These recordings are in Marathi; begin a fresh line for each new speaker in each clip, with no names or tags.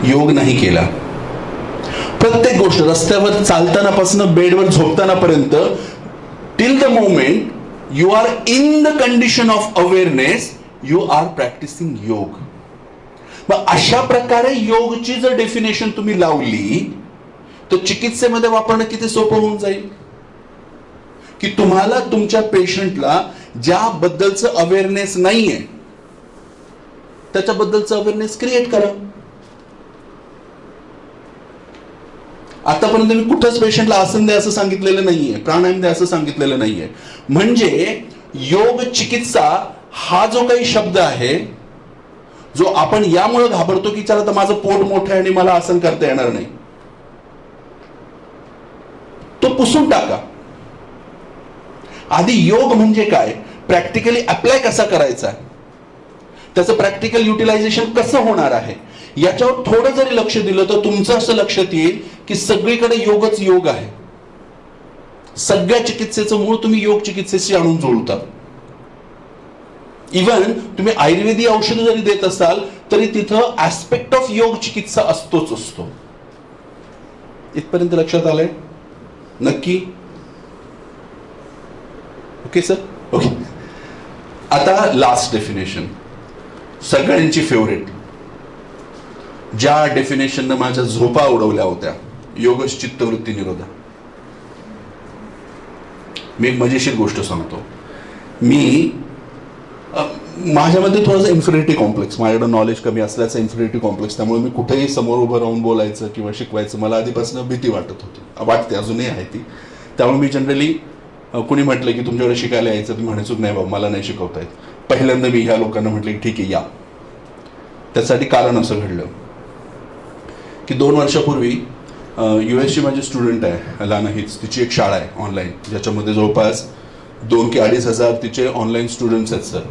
योग नाही केला. प्रत्येक गोष्ट रस्त्यावर चालतानापासून बेडवर झोपतानापर्यंत, till the moment you are in the condition of awareness, you are practising yoga. मग अशा प्रकारे योगची जर डेफिनेशन तुम्ही लावली तर चिकित्सेमध्ये वापरणं किती सोपं होऊन जाईल की तुम्हाला तुमच्या पेशंटला ज्याबद्दलचं अवेअरनेस नाहीये त्याच्याबद्दलचं अवेअरनेस क्रिएट करा. आतापर्यंत मी कुठंच पेशंटला आसन द्या असं सांगितलेलं नाहीये, प्राणायाम द्या असं सांगितलेलं नाहीये. म्हणजे योग चिकित्सा हा जो काही शब्द आहे, जो आपण यामुळे घाबरतो की चला तर माझं पोट मोठं आहे आणि मला आसन करता येणार नाही, तो पुसून टाका. आधी योग म्हणजे काय, प्रॅक्टिकली अप्लाय कसा करायचा, त्याचं प्रॅक्टिकल युटिलायझेशन कसं होणार आहे, याच्यावर थोडं जरी लक्ष दिलं तर तुमचं असं लक्षात येईल की सगळीकडे योगच योग आहे. सगळ्या चिकित्सेचं मूळ तुम्ही योग चिकित्सेशी आणून जोडता. इव्हन तुम्ही आयुर्वेदी औषध जरी देत असाल तरी तिथं ऍस्पेक्ट ऑफ योग चिकित्सा असतोच असतो. इथपर्यंत लक्षात आलंय नक्की? Okay sir, okay. आता लास्ट डेफिनेशन, सगळ्यांची फेवरेट, ज्या डेफिनेशननं माझ्या झोपा उडवल्या होत्या, योगश चित्तवृत्ती निरोधा. मी एक मजेशीर गोष्ट सांगतो. मी माझ्यामध्ये थोडंसं इन्फिरिटी कॉम्प्लेक्स, माझ्याकडे नॉलेज कमी असल्याचं इन्फिरिटी कॉम्प्लेक्स, त्यामुळे मी कुठेही समोर उभं राहून बोलायचं किंवा शिकवायचं मला आधीपासून भीती वाटत होती, वाटते अजूनही आहे ती. त्यामुळे मी जनरली कुणी म्हटलं की तुमच्याकडे शिकायला यायचं, तुम्ही म्हणायचं नाही बाबा मला नाही शिकवता येत. पहिल्यांदा मी ह्या लोकांना म्हटलं की ठीक आहे या. त्यासाठी कारण असं घडलं की 2 वर्षापूर्वी US माझी स्टुडंट आहे लाना हिच, तिची एक शाळा आहे ऑनलाईन, ज्याच्यामध्ये जवळपास 2,000 ते 2,500 तिचे ऑनलाईन स्टुडंट्स आहेत सर.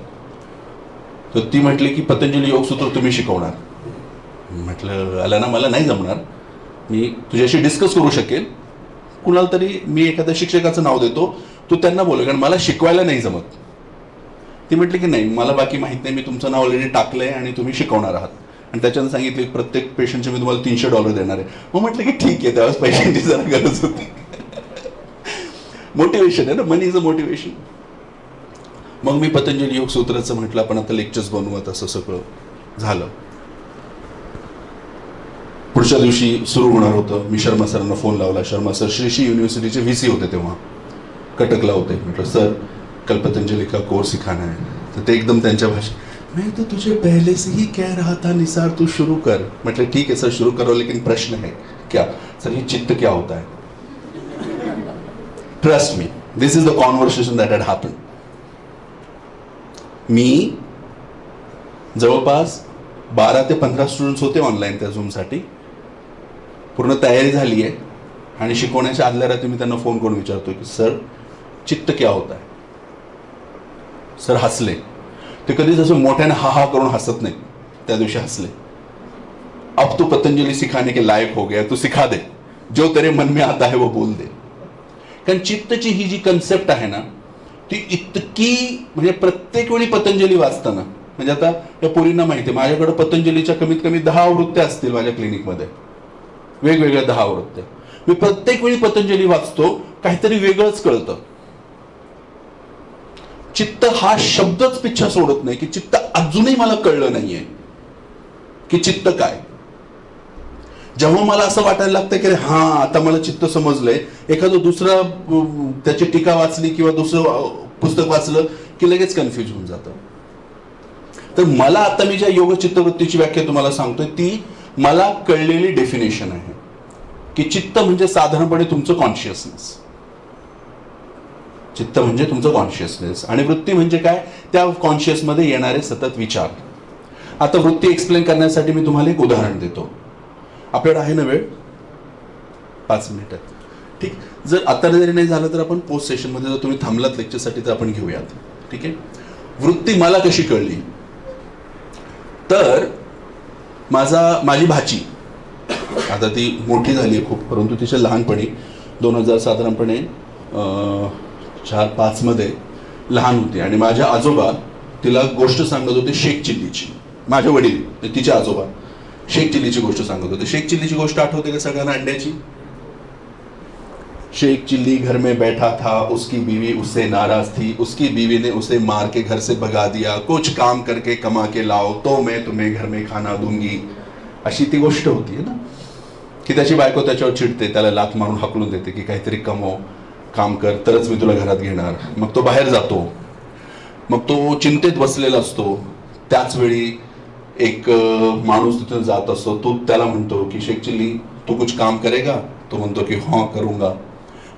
तर ती म्हटली की पतंजली योगसूत्र तुम्ही शिकवणार. म्हटलं आला ना, मला नाही जमणार, मी तुझ्याशी डिस्कस करू शकेल, कुणाला तरी मी एखाद्या शिक्षकाचं नाव देतो, तू त्यांना बोल, कारण मला शिकवायला नाही जमत. ती म्हटली की नाही मला बाकी माहित नाही, मी तुमचं नाव ऑलरेडी टाकलंय आणि तुम्ही शिकवणार आहात. आणि त्याच्यानं सांगितले प्रत्येक पेशंटचे मी तुम्हाला $300 देणार आहे. मग म्हटलं की ठीक आहे, त्यावेळेस पैशांची जरा गरज होती. मोटिवेशन आहे ना, मनी इज अ मोटिवेशन. मग मी पतंजली योग सूत्राचं म्हटलं आपण आता लेक्चर्स बनवत, असं सगळं झालं. पुढच्या दिवशी सुरू होणार होतं. मी शर्मा सरांना फोन लावला. शर्मा सर श्री युनिव्हर्सिटीचे VC होते तेव्हा, कटकला होते. म्हटलं सर कल पतंजलि का कोर्स सिखाना है. तर ते एकदम त्यांच्या भाषेत, मैं तो तुझे पहले से ही कह रहा था निसार तू शुरू कर. म्हटलं ठीक है सर शुरू करो, लेकिन प्रश्न है क्या सर, ये चित्त क्या होता है. Trust me, this is the conversation that had happened. मी जवळपास 12 ते 15 स्टुडंट्स होते ऑनलाईन त्या झूमसाठी. पूर्ण तयारी झाली आहे आणि शिकवण्याच्या आदल्या रात्री मी त्यांना फोन करून विचारतोय की सर चित्त क्या होता है. सर हसले. ते कधीच असं मोठ्याने हा हा करून हसत नाही, त्या दिवशी हसले. अब तू पतंजलि सिखाने के लायक हो गया, तू सिखा दे, जो तेरे मन में आता है वो बोल दे. कारण चित्तची ही जी कन्सेप्ट आहे ना, ती इतकी, म्हणजे प्रत्येक वेळी पतंजली वाचताना, म्हणजे आता या पोरींना माहिती आहे माझ्याकडे पतंजलीच्या कमीत कमी 10 आवृत्त्या असतील माझ्या क्लिनिकमध्ये, वेगवेगळ्या 10 आवृत्त्या. मी प्रत्येक वेळी पतंजली वाचतो, काहीतरी वेगळंच कळतं. चित्त हा शब्दच पिच्छा सोडत नाही की चित्त अजूनही मला कळलं नाहीये की चित्त काय. जेव्हा मला असं वाटायला लागतं की हा आता मला चित्त समजलंय, एखादं दुसरं त्याची टीका वाचली किंवा दुसरं पुस्तक वाचलं की लगेच कन्फ्युज होऊन जातं. तर मला आता मी ज्या योग चित्तवृत्तीची व्याख्या तुम्हाला सांगतोय ती मला कळलेली डेफिनेशन आहे की चित्त म्हणजे साधारणपणे तुमचं कॉन्शियसनेस. चित्त म्हणजे तुमचं कॉन्शियसनेस आणि वृत्ती म्हणजे काय, त्या कॉन्शियसमध्ये येणारे सतत विचार. आता वृत्ती एक्सप्लेन करण्यासाठी मी तुम्हाला एक उदाहरण देतो. आपल्याकडे आहे ना वेळ? 5 मिनिटं. ठीक, जर आता जरी नाही झालं तर आपण पोस्ट सेशनमध्ये जर तुम्ही थांबलात लेक्चरसाठी तर आपण घेऊयात. ठीक आहे. वृत्ती मला कशी कळली, तर माझी भाची, आता ती मोठी झाली आहे खूप, परंतु तिच्या लहानपणी 2000 साधारणपणे 4-5 मध्ये लहान होती आणि माझ्या आजोबा तिला गोष्ट सांगत होते शेख चिल्लीची. माझे वडील तिचे आजोबा शेख चिल्लीची गोष्ट सांगत होते. शेख चिल्लीची गोष्ट आठवते का सगळ्यांना अंड्याची? शेख चिल्ली घर में बैठा था, उसकी बीवी उससे नाराज थी, उसकी बीवी ने उसे मार के घर से भगा दिया, कुछ काम करके कमा के लाओ तो मैं तुम्हें घर में खाना दूंगी. अशी ती गोष्ट होती ना, की त्याची बायको त्याच्यावर चिडते, त्याला लाथ मारून हाकलून देते की काहीतरी कमव, काम कर, तरच मी तुला घरात घेणार. मग तो बाहेर जातो, मग तो चिंतेत बसलेला असतो. त्याच वेळी एक माणूस तिथून जात असतो. तो त्याला म्हणतो की शेख चिल्ली तू कुछ काम करेगा? तो म्हणतो की हाँ करूंगा.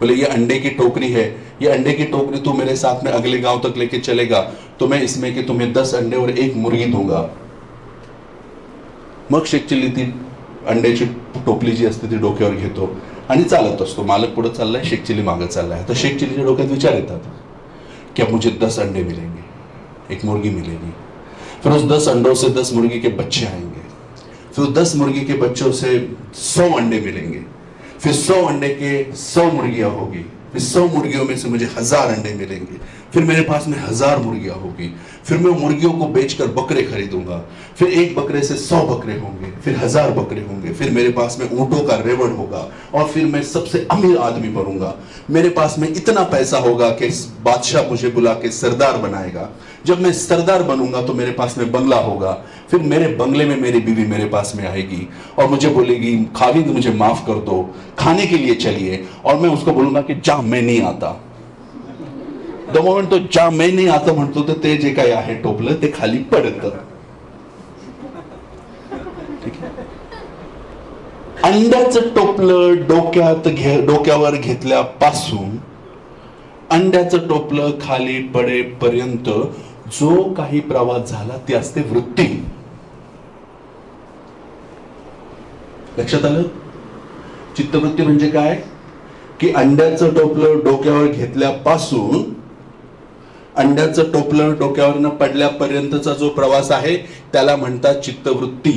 बोले ये अंडे की टोकरी है, ये अंडे की टोकरी तू मेरे साथ में अगले गांव तक लेके चलेगा तो मैं इसमें कि तुम्हें 10 अंडे और 1 मुर्गी दूंगा. मग शेख चिल्ली ती अंड्याची टोपली जी असते ती डोक्यावर घेतो आणि चालत असतो. मालक पुढे चाललाय, शेख चिल्ली मागे चाललाय. तर शेख चिल्लीच्या डोक्यात विचार येतात कि अब मुझे 10 अंडे मिलेंगे, 1 मुर्गी मिलेगी. फिर उस 10 अंडों से 10 मुर्गी के बच्चे आएंगे, फिर 10 मुर्गी के बच्चों से 100 अंडे मिलेंगे, फिर 100 अंडे के 100 मुर्गियां होगी, फिर 100 मुर्गियों में से मुझे 1000 अंडे मिलेंगे, फिर मेरे पास में 1000 मुर्गियां होगी, फिर मैं मुर्गियों को बेचकर बकरे खरीदूंगा, फिर एक बकरे से 100 बकरे होंगे, फिर 1000 बकरे होंगे, फिर मेरे पास में ऊंटों का रेवड़ होगा और फिर मैं सबसे अमीर आदमी बनूंगा. मेरे पास में इतना पैसा होगा कि बादशाह मुझे बुला के सरदार बनाएगा. जब मैं सरदार बनूंगा तो मेरे पास में बंगला होगा, फिर मेरे बंगले में मेरी बीवी मेरे पास में आएगी और मुझे बोलेगी खाविंद मुझे माफ कर दो, खाने के लिए चलिए. और मैं उसको बोलूंगा की जा मैं नहीं आता. द मोमेंट तो जा मैं नाही आता म्हणतो तर ते जे काही आहे टोपलं ते खाली पडतं. अंड्याचं टोपलं डोक्यावर घेतल्यापासून अंड्याचं टोपलं खाली पडेपर्यंत जो काही प्रवास झाला ती असते वृत्ती. लक्षात आलं? चित्तवृत्ती म्हणजे काय? की अंड्याचं टोपलं डोक्यावर घेतल्यापासून अंड्याचं टोपलं डोक्यावर पडल्यापर्यंतचा जो प्रवास आहे त्याला म्हणतात चित्तवृत्ती.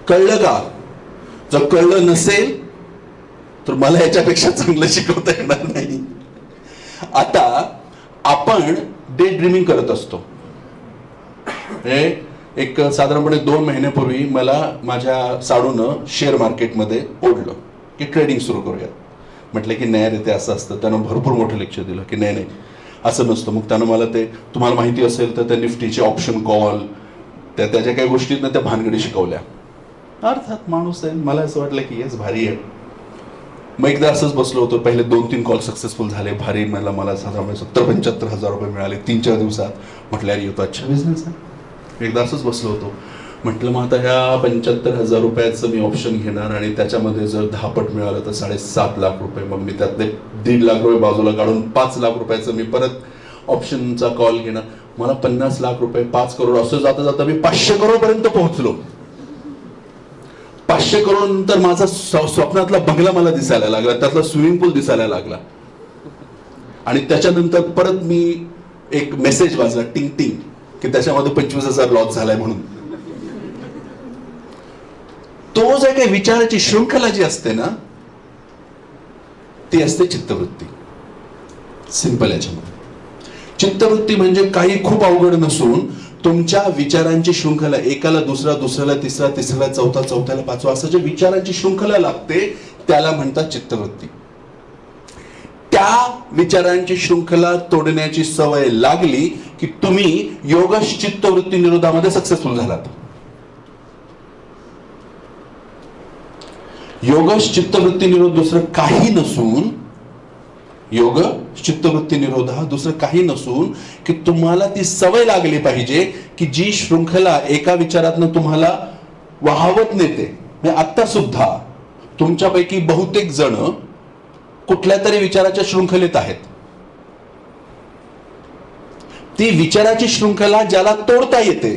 कळलं का? जर कळलं नसेल तर मला याच्यापेक्षा चांगलं शिकवता येणार नाही. आता आपण डे ड्रीमिंग करत असतो. एक साधारणपणे 2 महिन्यापूर्वी मला माझ्या साडूनं शेअर मार्केटमध्ये ओढलं की ट्रेडिंग सुरू करूया. म्हटलं की नाही रे ते असं असतं. त्यानं भरपूर मोठं लेक्चर दिलं की नाही नाही असं नसतं. मग त्यानं मला ते तुम्हाला माहिती असेल तर त्या निफ्टीचे ऑप्शन कॉल त्याच्या काही गोष्टीत त्या भानगडी शिकवल्या. अर्थात माणूस आहे, मला असं वाटलं की येस भारी आहे. मग एकदा असंच बसलो होतो. पहिले 2-3 कॉल सक्सेसफुल झाले, भारी. मला साधारण 70-75 हजार रुपये मिळाले 3-4 दिवसात. म्हटलं यार येतो अच्छा बिझनेस आहे. एकदा असंच बसलो होतो. म्हटलं मग आता ह्या 75,000 रुपयाचं मी ऑप्शन घेणार आणि त्याच्यामध्ये जर 10 पट मिळालं तर 7.5 लाख रुपये. मग मी त्यातले 1.5 लाख रुपये बाजूला काढून 5 लाख रुपयाचं मी परत ऑप्शनचा कॉल घेणार. मला 50 लाख रुपये, 5 करोड असं जाता जाता मी 500 करोड पर्यंत पोहोचलो. 500 करोड नंतर माझा स्वप्नातला बंगला मला दिसायला लागला, त्यातला स्विमिंग पूल दिसायला लागला. आणि त्याच्यानंतर परत मी एक मेसेज वाचला टिंग टिंग की त्याच्यामध्ये 25,000 लॉस झालाय म्हणून. तो जे काही विचाराची शृंखला जी असते ना ती असते चित्तवृत्ती. सिंपल याच्यामध्ये चित्तवृत्ती म्हणजे काही खूप अवघड नसून तुमच्या विचारांची शृंखला, एकाला दुसरा, दुसऱ्याला तिसरा, तिसऱ्याला चौथा, चौथ्याला पाचवा, असं जे विचारांची शृंखला लागते त्याला म्हणतात चित्तवृत्ती. त्या विचारांची शृंखला तोडण्याची सवय लागली की तुम्ही योगश चित्तवृत्ती निरोधामध्ये सक्सेसफुल झालात. योगश चित्तवृत्ती निरोध दुसरं काही नसून, योग चित्तवृत्ती निरोध हा दुसरं काही नसून की तुम्हाला ती सवय लागली पाहिजे की जी शृंखला एका विचारातनं तुम्हाला वाहवत नेते. आता सुद्धा तुमच्यापैकी बहुतेक जण कुठल्या तरी विचाराच्या शृंखलेत आहेत. ती विचाराची शृंखला ज्याला तोडता येते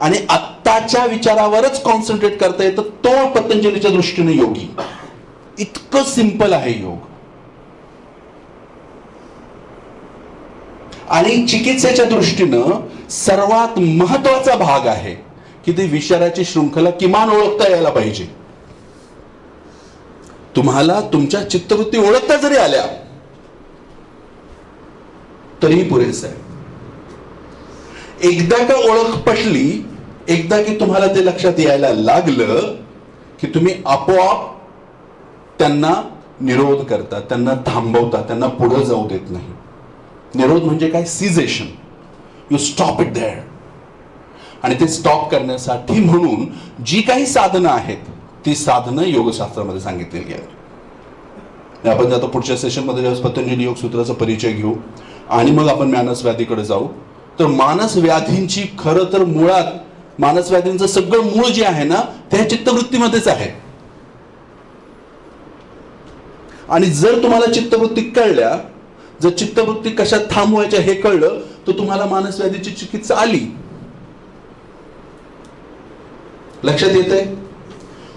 आणि आत्ताच्या विचारावरच कॉन्सन्ट्रेट करता येतं तो पतंजलीच्या दृष्टीने योगी. इतकं सिंपल आहे योग. आणि चिकित्सेच्या दृष्टीनं सर्वात महत्वाचा भाग आहे की ती विचाराची शृंखला किमान ओळखता यायला पाहिजे. तुम्हाला तुमच्या चित्तवृत्ती ओळखता जरी आल्या तरीही पुरेसं आहे. एकदा का ओळख पटली एकदा की तुम्हाला ते लक्षात यायला लागलं की तुम्ही आपोआप त्यांना निरोध करता, त्यांना थांबवता, त्यांना पुढे जाऊ देत नाही. निरोध म्हणजे काय? Cessation. You stop it there. आणि ते स्टॉप करण्यासाठी म्हणून जी काही साधनं आहेत ती साधनं योगशास्त्रामध्ये सांगितलेली आहेत. आपण आता पुढच्या सेशनमध्ये ज्यावेळेस पतंजली योग सूत्राचा परिचय घेऊ आणि मग आपण मानस व्याधीकडे जाऊ, तर मानस व्याधींची खरं तर मुळात मानस व्याधींचं सगळं मूळ जे आहे ना ते चित्तवृत्तीमध्येच आहे. आणि जर तुम्हाला चित्तवृत्ती कळल्या, जर चित्तवृत्ती कशात थांबवायच्या हे कळलं, तर तुम्हाला मानस व्याधीची चिकित्सा आली. लक्षात येतंय?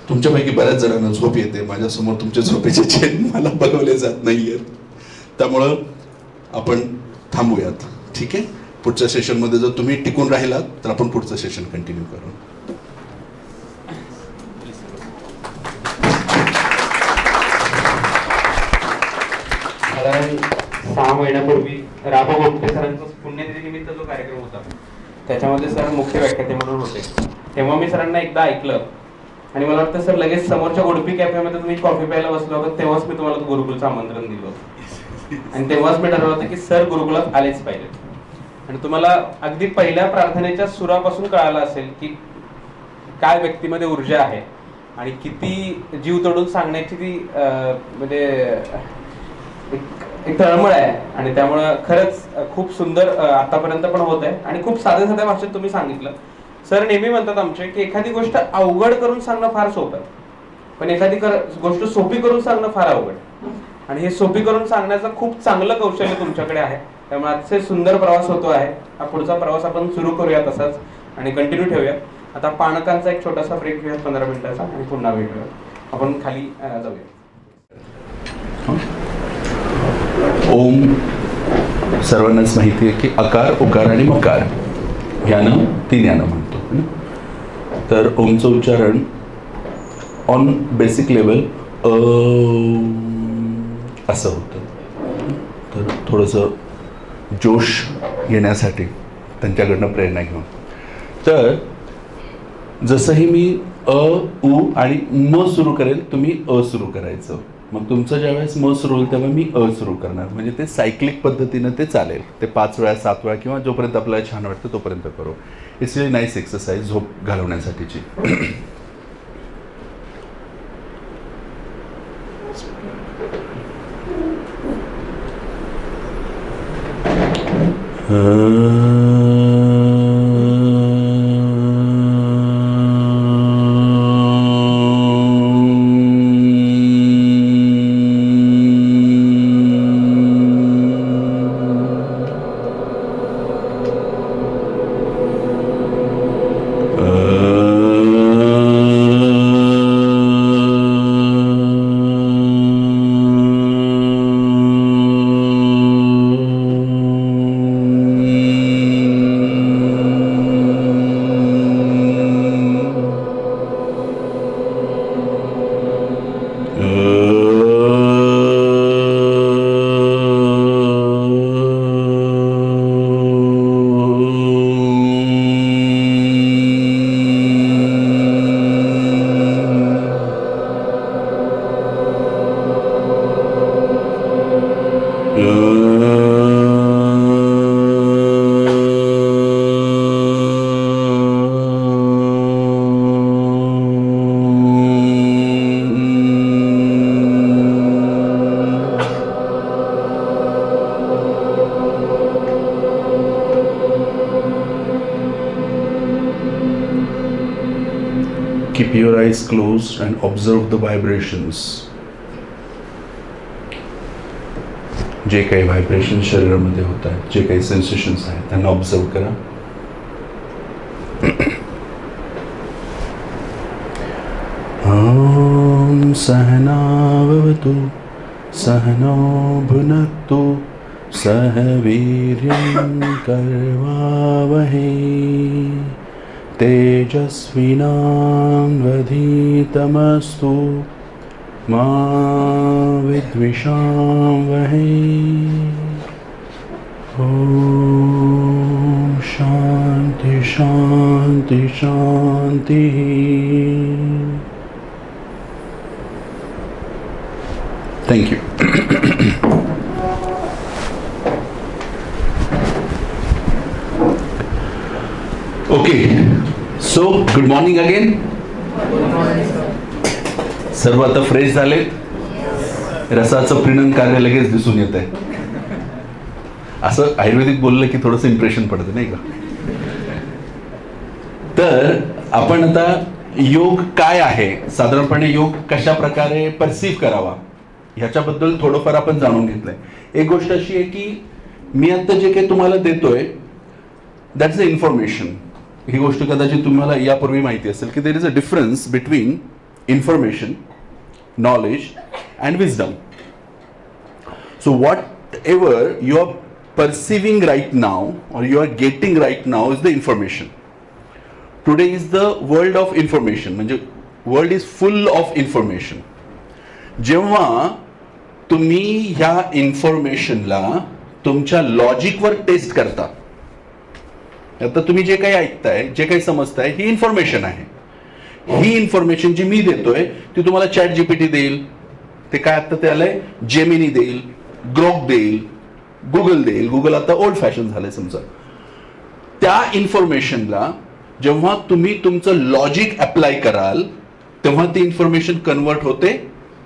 तुमच्यापैकी बऱ्याच जणांना झोप येते. माझ्यासमोर तुमच्या झोपेचे चेन मला बघवले जात नाहीयेत. त्यामुळं आपण थांबूयात. ठीक आहे. पुढच्या सेशनमध्ये जर तुम्ही टिकून राहिलात तर आपण पुढचं सेशन कंटिन्यू करू.
साधारण 6 महिन्यापूर्वी राघव गोपटे सरांचा पुण्यतिथी निमित्त जो कार्यक्रम होता त्याच्यामध्ये सर मुख्य व्याख्याते म्हणून होते. तेव्हा मी सरांना एकदा ऐकलं आणि मला वाटतं सर लगेच समोरच्या गोडपी कॅफेमध्ये तुम्ही कॉफी प्यायला बसलो होता तेव्हाच मी तुम्हाला गुरुकुलचं आमंत्रण दिलं होतं. आणि तेव्हाच मी ठरवलं होतं की सर गुरुकुलात आलेच पाहिजे. आणि तुम्हाला अगदी पहिल्या प्रार्थनेच्या सुरापासून कळालं असेल की काय व्यक्तीमध्ये ऊर्जा आहे आणि किती जीव तोडून सांगण्याची ती म्हणजे एक तळमळ आहे. आणि त्यामुळं खरंच खूप सुंदर आतापर्यंत पण होत आहे आणि खूप साध्या साध्या भाषेत तुम्ही सांगितलं. सर नेहमी म्हणतात आमचे की एखादी गोष्ट अवघड करून सांगणं फार सोपं आहे, पण एखादी गोष्ट सोपी करून सांगणं फार अवघड. आणि हे सोपी करून सांगण्याचं खूप चांगलं कौशल्य तुमच्याकडे आहे. त्यामुळे अतिशय सुंदर प्रवास होतो आहे. हा पुढचा प्रवास आपण सुरू करूया तसाच आणि कंटिन्यू ठेवूया. आता पानकांचा एक छोटासा ब्रेक घेऊया 15 मिनिटाचा आणि पुन्हा भेटूया. आपण खाली जाऊया.
ओम सर्वांनाच माहिती आहे की अकार, उकार आणि मकार यानं 3 यानं म्हणतो. तर ओमचं उच्चारण ऑन बेसिक लेवल असं होतं. तर थोडंसं जोश येण्यासाठी त्यांच्याकडनं प्रेरणा घेऊन, तर जसंही मी अ, उ आणि म सुरू करेल तुम्ही अ सुरू करायचं. मग तुमचं ज्यावेळेस म सुरू होईल तेव्हा मी अ सुरू करणार. म्हणजे ते सायक्लिक पद्धतीनं ते चालेल. ते 5 वेळा 7 वेळा किंवा जोपर्यंत आपल्याला छान वाटतं तोपर्यंत करू. इट्स व्हेरी नाईस एक्सरसाइज झोप घालवण्यासाठीची. Keep your eyes closed and observe the vibrations. जे काही व्हायब्रेशन शरीरामध्ये होत आहेत, जे काही सेन्सेशन्स आहेत त्यांना ऑब्झर्व करा. ओम सहना भवतु सहनौ भुनक्तु सह वीर्यं कर्वावहै तेजस्विनावधीतमस्तु मा विद्विषावहै. ओम शांति शांति शांति. Thank you. Okay, so good morning again. सर्व आता फ्रेश झाले. रसाचं प्रीणन कार्य लगेच दिसून येत आहे. असं आयुर्वेदिक बोललं की थोडंसं इम्प्रेशन पडतं नाही का. तर आपण आता योग काय आहे, साधारणपणे योग कशा प्रकारे परसिव्ह करावा ह्याच्याबद्दल थोडंफार आपण जाणून घेतलंय. एक गोष्ट अशी आहे की मी आता जे काही तुम्हाला देतोय दॅट्स द इन्फॉर्मेशन. ही गोष्ट कदाचित तुम्हाला यापूर्वी माहिती असेल की there is a difference between information, knowledge and wisdom. So whatever you are perceiving right now or you are getting right now is the information. Today is the world of information. म्हणजे world is full of information. जेव्हा तुम्ही ह्या इन्फॉर्मेशनला तुमच्या लॉजिकवर टेस्ट करता, आता तुम्ही जे काही ऐकताय, जे काही समजताय, ही इन्फॉर्मेशन आहे. ही इन्फॉर्मेशन जी मी देतोय ती तुम्हाला चॅट जीपीटी देईल, ते काय आता ते आलंय, जेमिनी देईल, ग्रोक देईल, गुगल देईल. गुगल आता ओल्ड फॅशन झालंय समजा. त्या इन्फॉर्मेशनला जेव्हा तुम्ही तुमचं लॉजिक अप्लाय कराल तेव्हा ती इन्फॉर्मेशन कन्वर्ट होते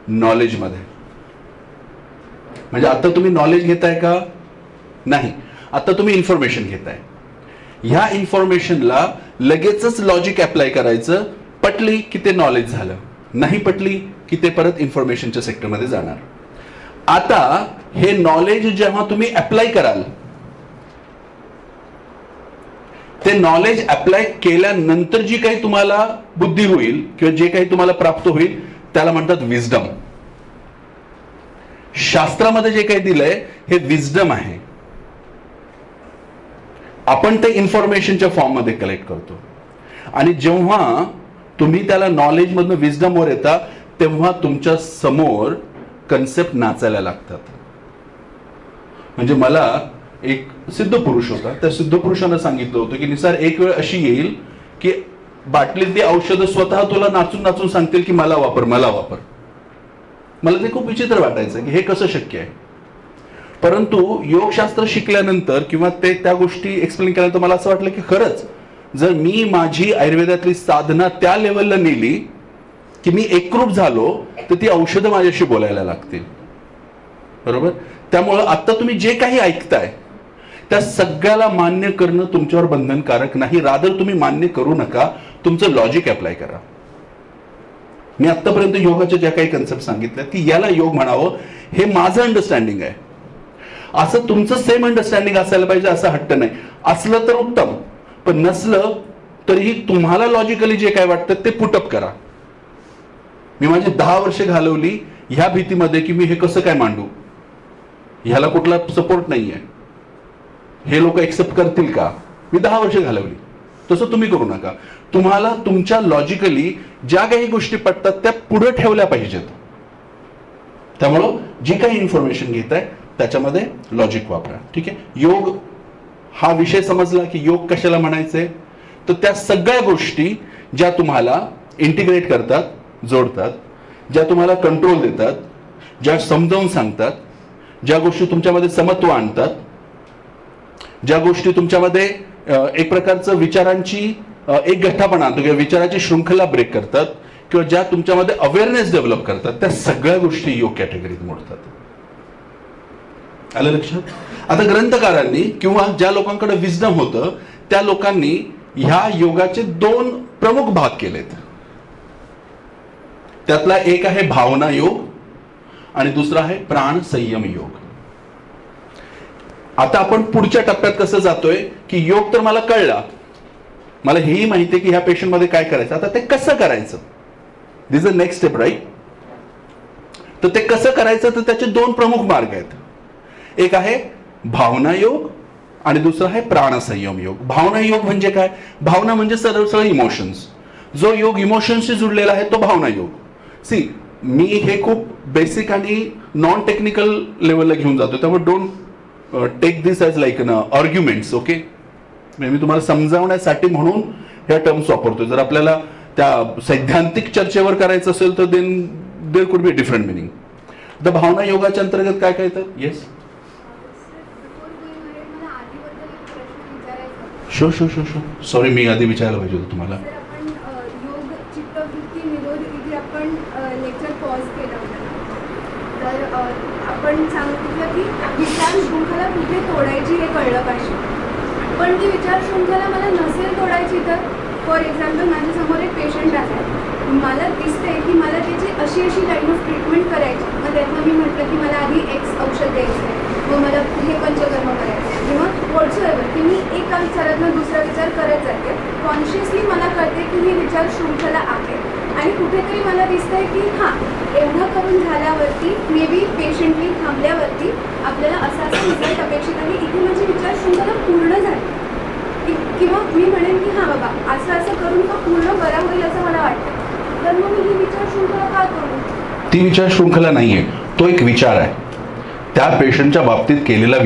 नॉलेजमध्ये. म्हणजे आता तुम्ही नॉलेज घेताय का? नाही, आता तुम्ही इन्फॉर्मेशन घेताय. ह्या इन्फॉर्मेशनला लगेचच लॉजिक अप्लाय करायचं. पटली की ते नॉलेज झालं, नाही पटली की ते परत इन्फॉर्मेशनच्या सेक्टरमध्ये जाणार. आता हे नॉलेज जेव्हा तुम्ही अप्लाय कराल, ते नॉलेज अप्लाय केल्यानंतर जी काही तुम्हाला बुद्धी होईल किंवा जे काही तुम्हाला प्राप्त होईल त्याला म्हणतात विजडम. शास्त्रामध्ये जे काही दिलंय हे विजडम आहे. आपण ते इन्फॉर्मेशनच्या फॉर्म मध्ये कलेक्ट करतो आणि जेव्हा तुम्ही त्याला नॉलेज मधनं विजडम वर येता तेव्हा तुमच्या समोर कन्सेप्ट नाचायला लागतात. म्हणजे मला एक सिद्ध पुरुष होता, त्या सिद्ध पुरुषानं सांगितलं होतं की निसार एक वेळ अशी येईल की बाटलीतली औषधं स्वतः तुला नाचून नाचून सांगतील की मला वापर, मला वापर. मला ते खूप विचित्र वाटायचं की हे कसं शक्य आहे. परंतु योगशास्त्र शिकल्यानंतर किंवा ते त्या गोष्टी एक्सप्लेन केल्यानंतर मला असं वाटलं की खरंच जर मी माझी आयुर्वेदातली साधना त्या लेवलला नेली की मी एकरूप झालो तर ती औषधं माझ्याशी बोलायला लागतील. बरोबर. त्यामुळं आता तुम्ही जे काही ऐकताय त्या सगळ्याला मान्य करणं तुमच्यावर बंधनकारक नाही. रादर तुम्ही मान्य करू नका, तुमचं लॉजिक अप्लाय करा. मी आतापर्यंत योगाच्या ज्या काही कन्सेप्ट सांगितल्या की याला योग म्हणावं हे माझं अंडरस्टँडिंग आहे. असं तुमचं सेम अंडरस्टँडिंग असायला पाहिजे असं हट्ट नाही. असलं तर उत्तम, पण नसलं तरीही तुम्हाला लॉजिकली जे काय वाटतं ते पुटअप करा. मी माझी 10 वर्षे घालवली ह्या भीतीमध्ये की मी हे कसं काय मांडू, ह्याला कुठला सपोर्ट नाहीये, हे लोक एक्सेप्ट करतील का. मी 10 वर्षे घालवली. तसं तुम्ही करू नका. तुम्हाला तुमच्या लॉजिकली ज्या काही गोष्टी पटतात त्या पुढे ठेवल्या पाहिजेत. त्यामुळं जी काही इन्फॉर्मेशन घेताय त्याच्यामध्ये लॉजिक वापरा. ठीक आहे. योग हा विषय समजला की योग कशाला म्हणायचंय, तर त्या सगळ्या गोष्टी ज्या तुम्हाला इंटिग्रेट करतात, जोडतात, ज्या तुम्हाला कंट्रोल देतात, ज्या समजावून सांगतात, ज्या गोष्टी तुमच्यामध्ये समत्व आणतात, ज्या गोष्टी तुमच्यामध्ये एक प्रकारचं विचारांची एक गठ्ठापणा आणतो किंवा विचाराची शृंखला ब्रेक करतात किंवा ज्या तुमच्यामध्ये अवेअरनेस डेव्हलप करतात, त्या सगळ्या गोष्टी योग कॅटेगरीत मोडतात. आलं लक्षात. आता ग्रंथकारांनी किंवा ज्या लोकांकडे विजडम होतं त्या लोकांनी ह्या योगाचे 2 प्रमुख भाग केलेत. त्यातला एक आहे भावना योग आणि दुसरा आहे प्राण संयम योग. आता आपण पुढच्या टप्प्यात कसं जातोय की योग तर मला कळला, मला हेही माहिती आहे की ह्या पेशंट मध्ये काय करायचं. आता ते कसं करायचं, this is the next step, right. तर ते कसं करायचं तर त्याचे 2 प्रमुख मार्ग आहेत. एक आहे भावना योग आणि दुसरा आहे प्राणसंयम योग. भावना योग म्हणजे काय, भावना म्हणजे सरळ सरळ इमोशन्स. जो योग इमोशन्सशी जुडलेला आहे तो भावना योग. सी, मी हे खूप बेसिक आणि नॉन टेक्निकल लेवलला घेऊन जातो, त्यामुळे don't take this as like an arguments. Okay. मी तुम्हाला समजावण्यासाठी म्हणून ह्या टर्म्स वापरतो. जर आपल्याला त्या सैद्धांतिक चर्चेवर करायचं असेल तर then there could be different meaning. तर भावना योगाच्या अंतर्गत काय काय तर yes show show show show sorry मी आधी विचारायला पाहिजे होतं तुम्हाला.
योग चित्तवृत्ती निरोध इथे आपण लेक्चर पॉज केला होता. तर आपण सांगितलं की विचार शृंखला कुठे तोडायची हे कळलं पाहिजे. पण ती विचार शृंखला मला नसेल तोडायची तर फॉर एक्झाम्पल माझ्यासमोर एक पेशंट आहे, मला दिसते की मला त्याची अशी अशी लाईन ऑफ ट्रीटमेंट करायची. मग त्यातनं मी म्हटलं की मला आधी एक्स औषध द्यायचं आहे, मग मला हे पंचकर्म करायचं आहे किंवा व्हॉट्सएव्हर की मी एका विचारातनं दुसरा विचार करत जाते. कॉन्शियसली मला कळते की ही विचार शृंखला आहे आणि कुठेतरी मला दिसतंय की हां एवढं करून झाल्यावरती मे बी पेशंटली थांबल्यावरती आपल्याला असा असा रिझल्ट अपेक्षित आहे. इथे माझी विचार शृंखला पूर्ण झाली किंवा मी म्हणेन की हां बाबा असं असं करून तो पूर्ण बरा होईल असं मला वाटतं. तर मग मी ही विचार शृंखला का करू?
ती विचार शृंखला नाहीये, तो एक विचार आहे. त्या पेशंटच्या बाबतीत केलेला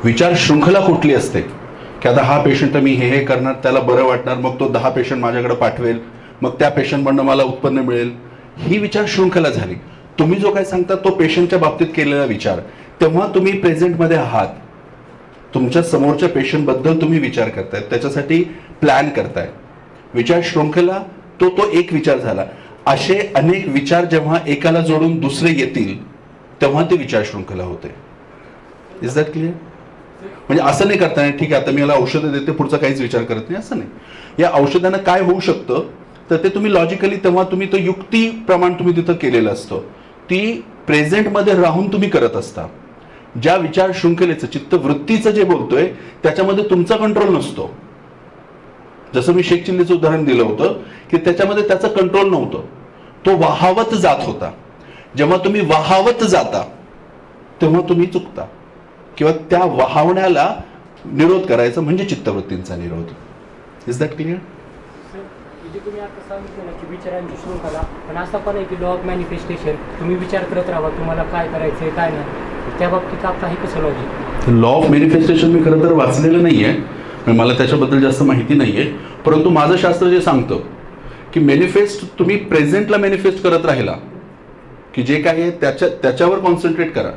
विचार शृंखला कुठली असते की आता हा पेशंट मी हे करणार, त्याला बरं वाटणार, मग तो 10 पेशंट माझ्याकडे पाठवेल, मग त्या पेशंटमधनं मला उत्पन्न मिळेल. ही विचार शृंखला झाली. तुम्ही जो काय सांगता तो पेशंटच्या बाबतीत केलेला विचार. तेव्हा तुम्ही प्रेझेंटमध्ये आहात, तुमच्या समोरच्या पेशंटबद्दल तुम्ही विचार करताय, त्याच्यासाठी प्लॅन करताय. विचार शृंखला तो एक विचार झाला. असे अनेक विचार जेव्हा एकाला जोडून दुसरे येतील तेव्हा ते विचार शृंखला होते. Is that clear? म्हणजे असं नाही करता नाही ठीक आहे आता मी याला औषधं देते पुढचा काहीच विचार करत नाही असं नाही. या औषधानं काय होऊ शकतं तर ते तुम्ही लॉजिकली तेव्हा तुम्ही तो युक्तीप्रमाणे तुम्ही तिथं केलेलं असतं. ती प्रेझेंटमध्ये राहून तुम्ही करत असता. ज्या विचार शृंखलेचं चित्तवृत्तीचं जे बोलतोय त्याच्यामध्ये तुमचा कंट्रोल नसतो. जसं मी शेख चिल्लीचं उदाहरण दिलं होतं की त्याच्यामध्ये त्याचा कंट्रोल नव्हतं, तो वाहावत जात होता. जेव्हा तुम्ही वाहावत जाता तेव्हा तुम्ही चुकता किंवा त्या वाहावण्याला निरोध करायचा म्हणजे चित्तवृत्तींचा निरोध. Is that clear?
तुम्ही आता सांगितलं ना की विचारांची शृंखला, पण असं पण आहे की लॉ ऑफ मॅनिफेस्टेशन, तुम्ही विचार करत राहा तुम्हाला काय करायचंय काय नाही, त्या बाबतीत आता हे कसं लॉजिक?
लॉ ऑफ मॅनिफेस्टेशन मी खरं तर वाचलेलं नाहीये, मला त्याच्याबद्दल जास्त माहिती नाहीये. परंतु माझं शास्त्र जे सांगतं की मॅनिफेस्ट तुम्ही प्रेझेंटला मॅनिफेस्ट करत राहिला की जे काय आहे त्याच्यावर कॉन्सन्ट्रेट करा.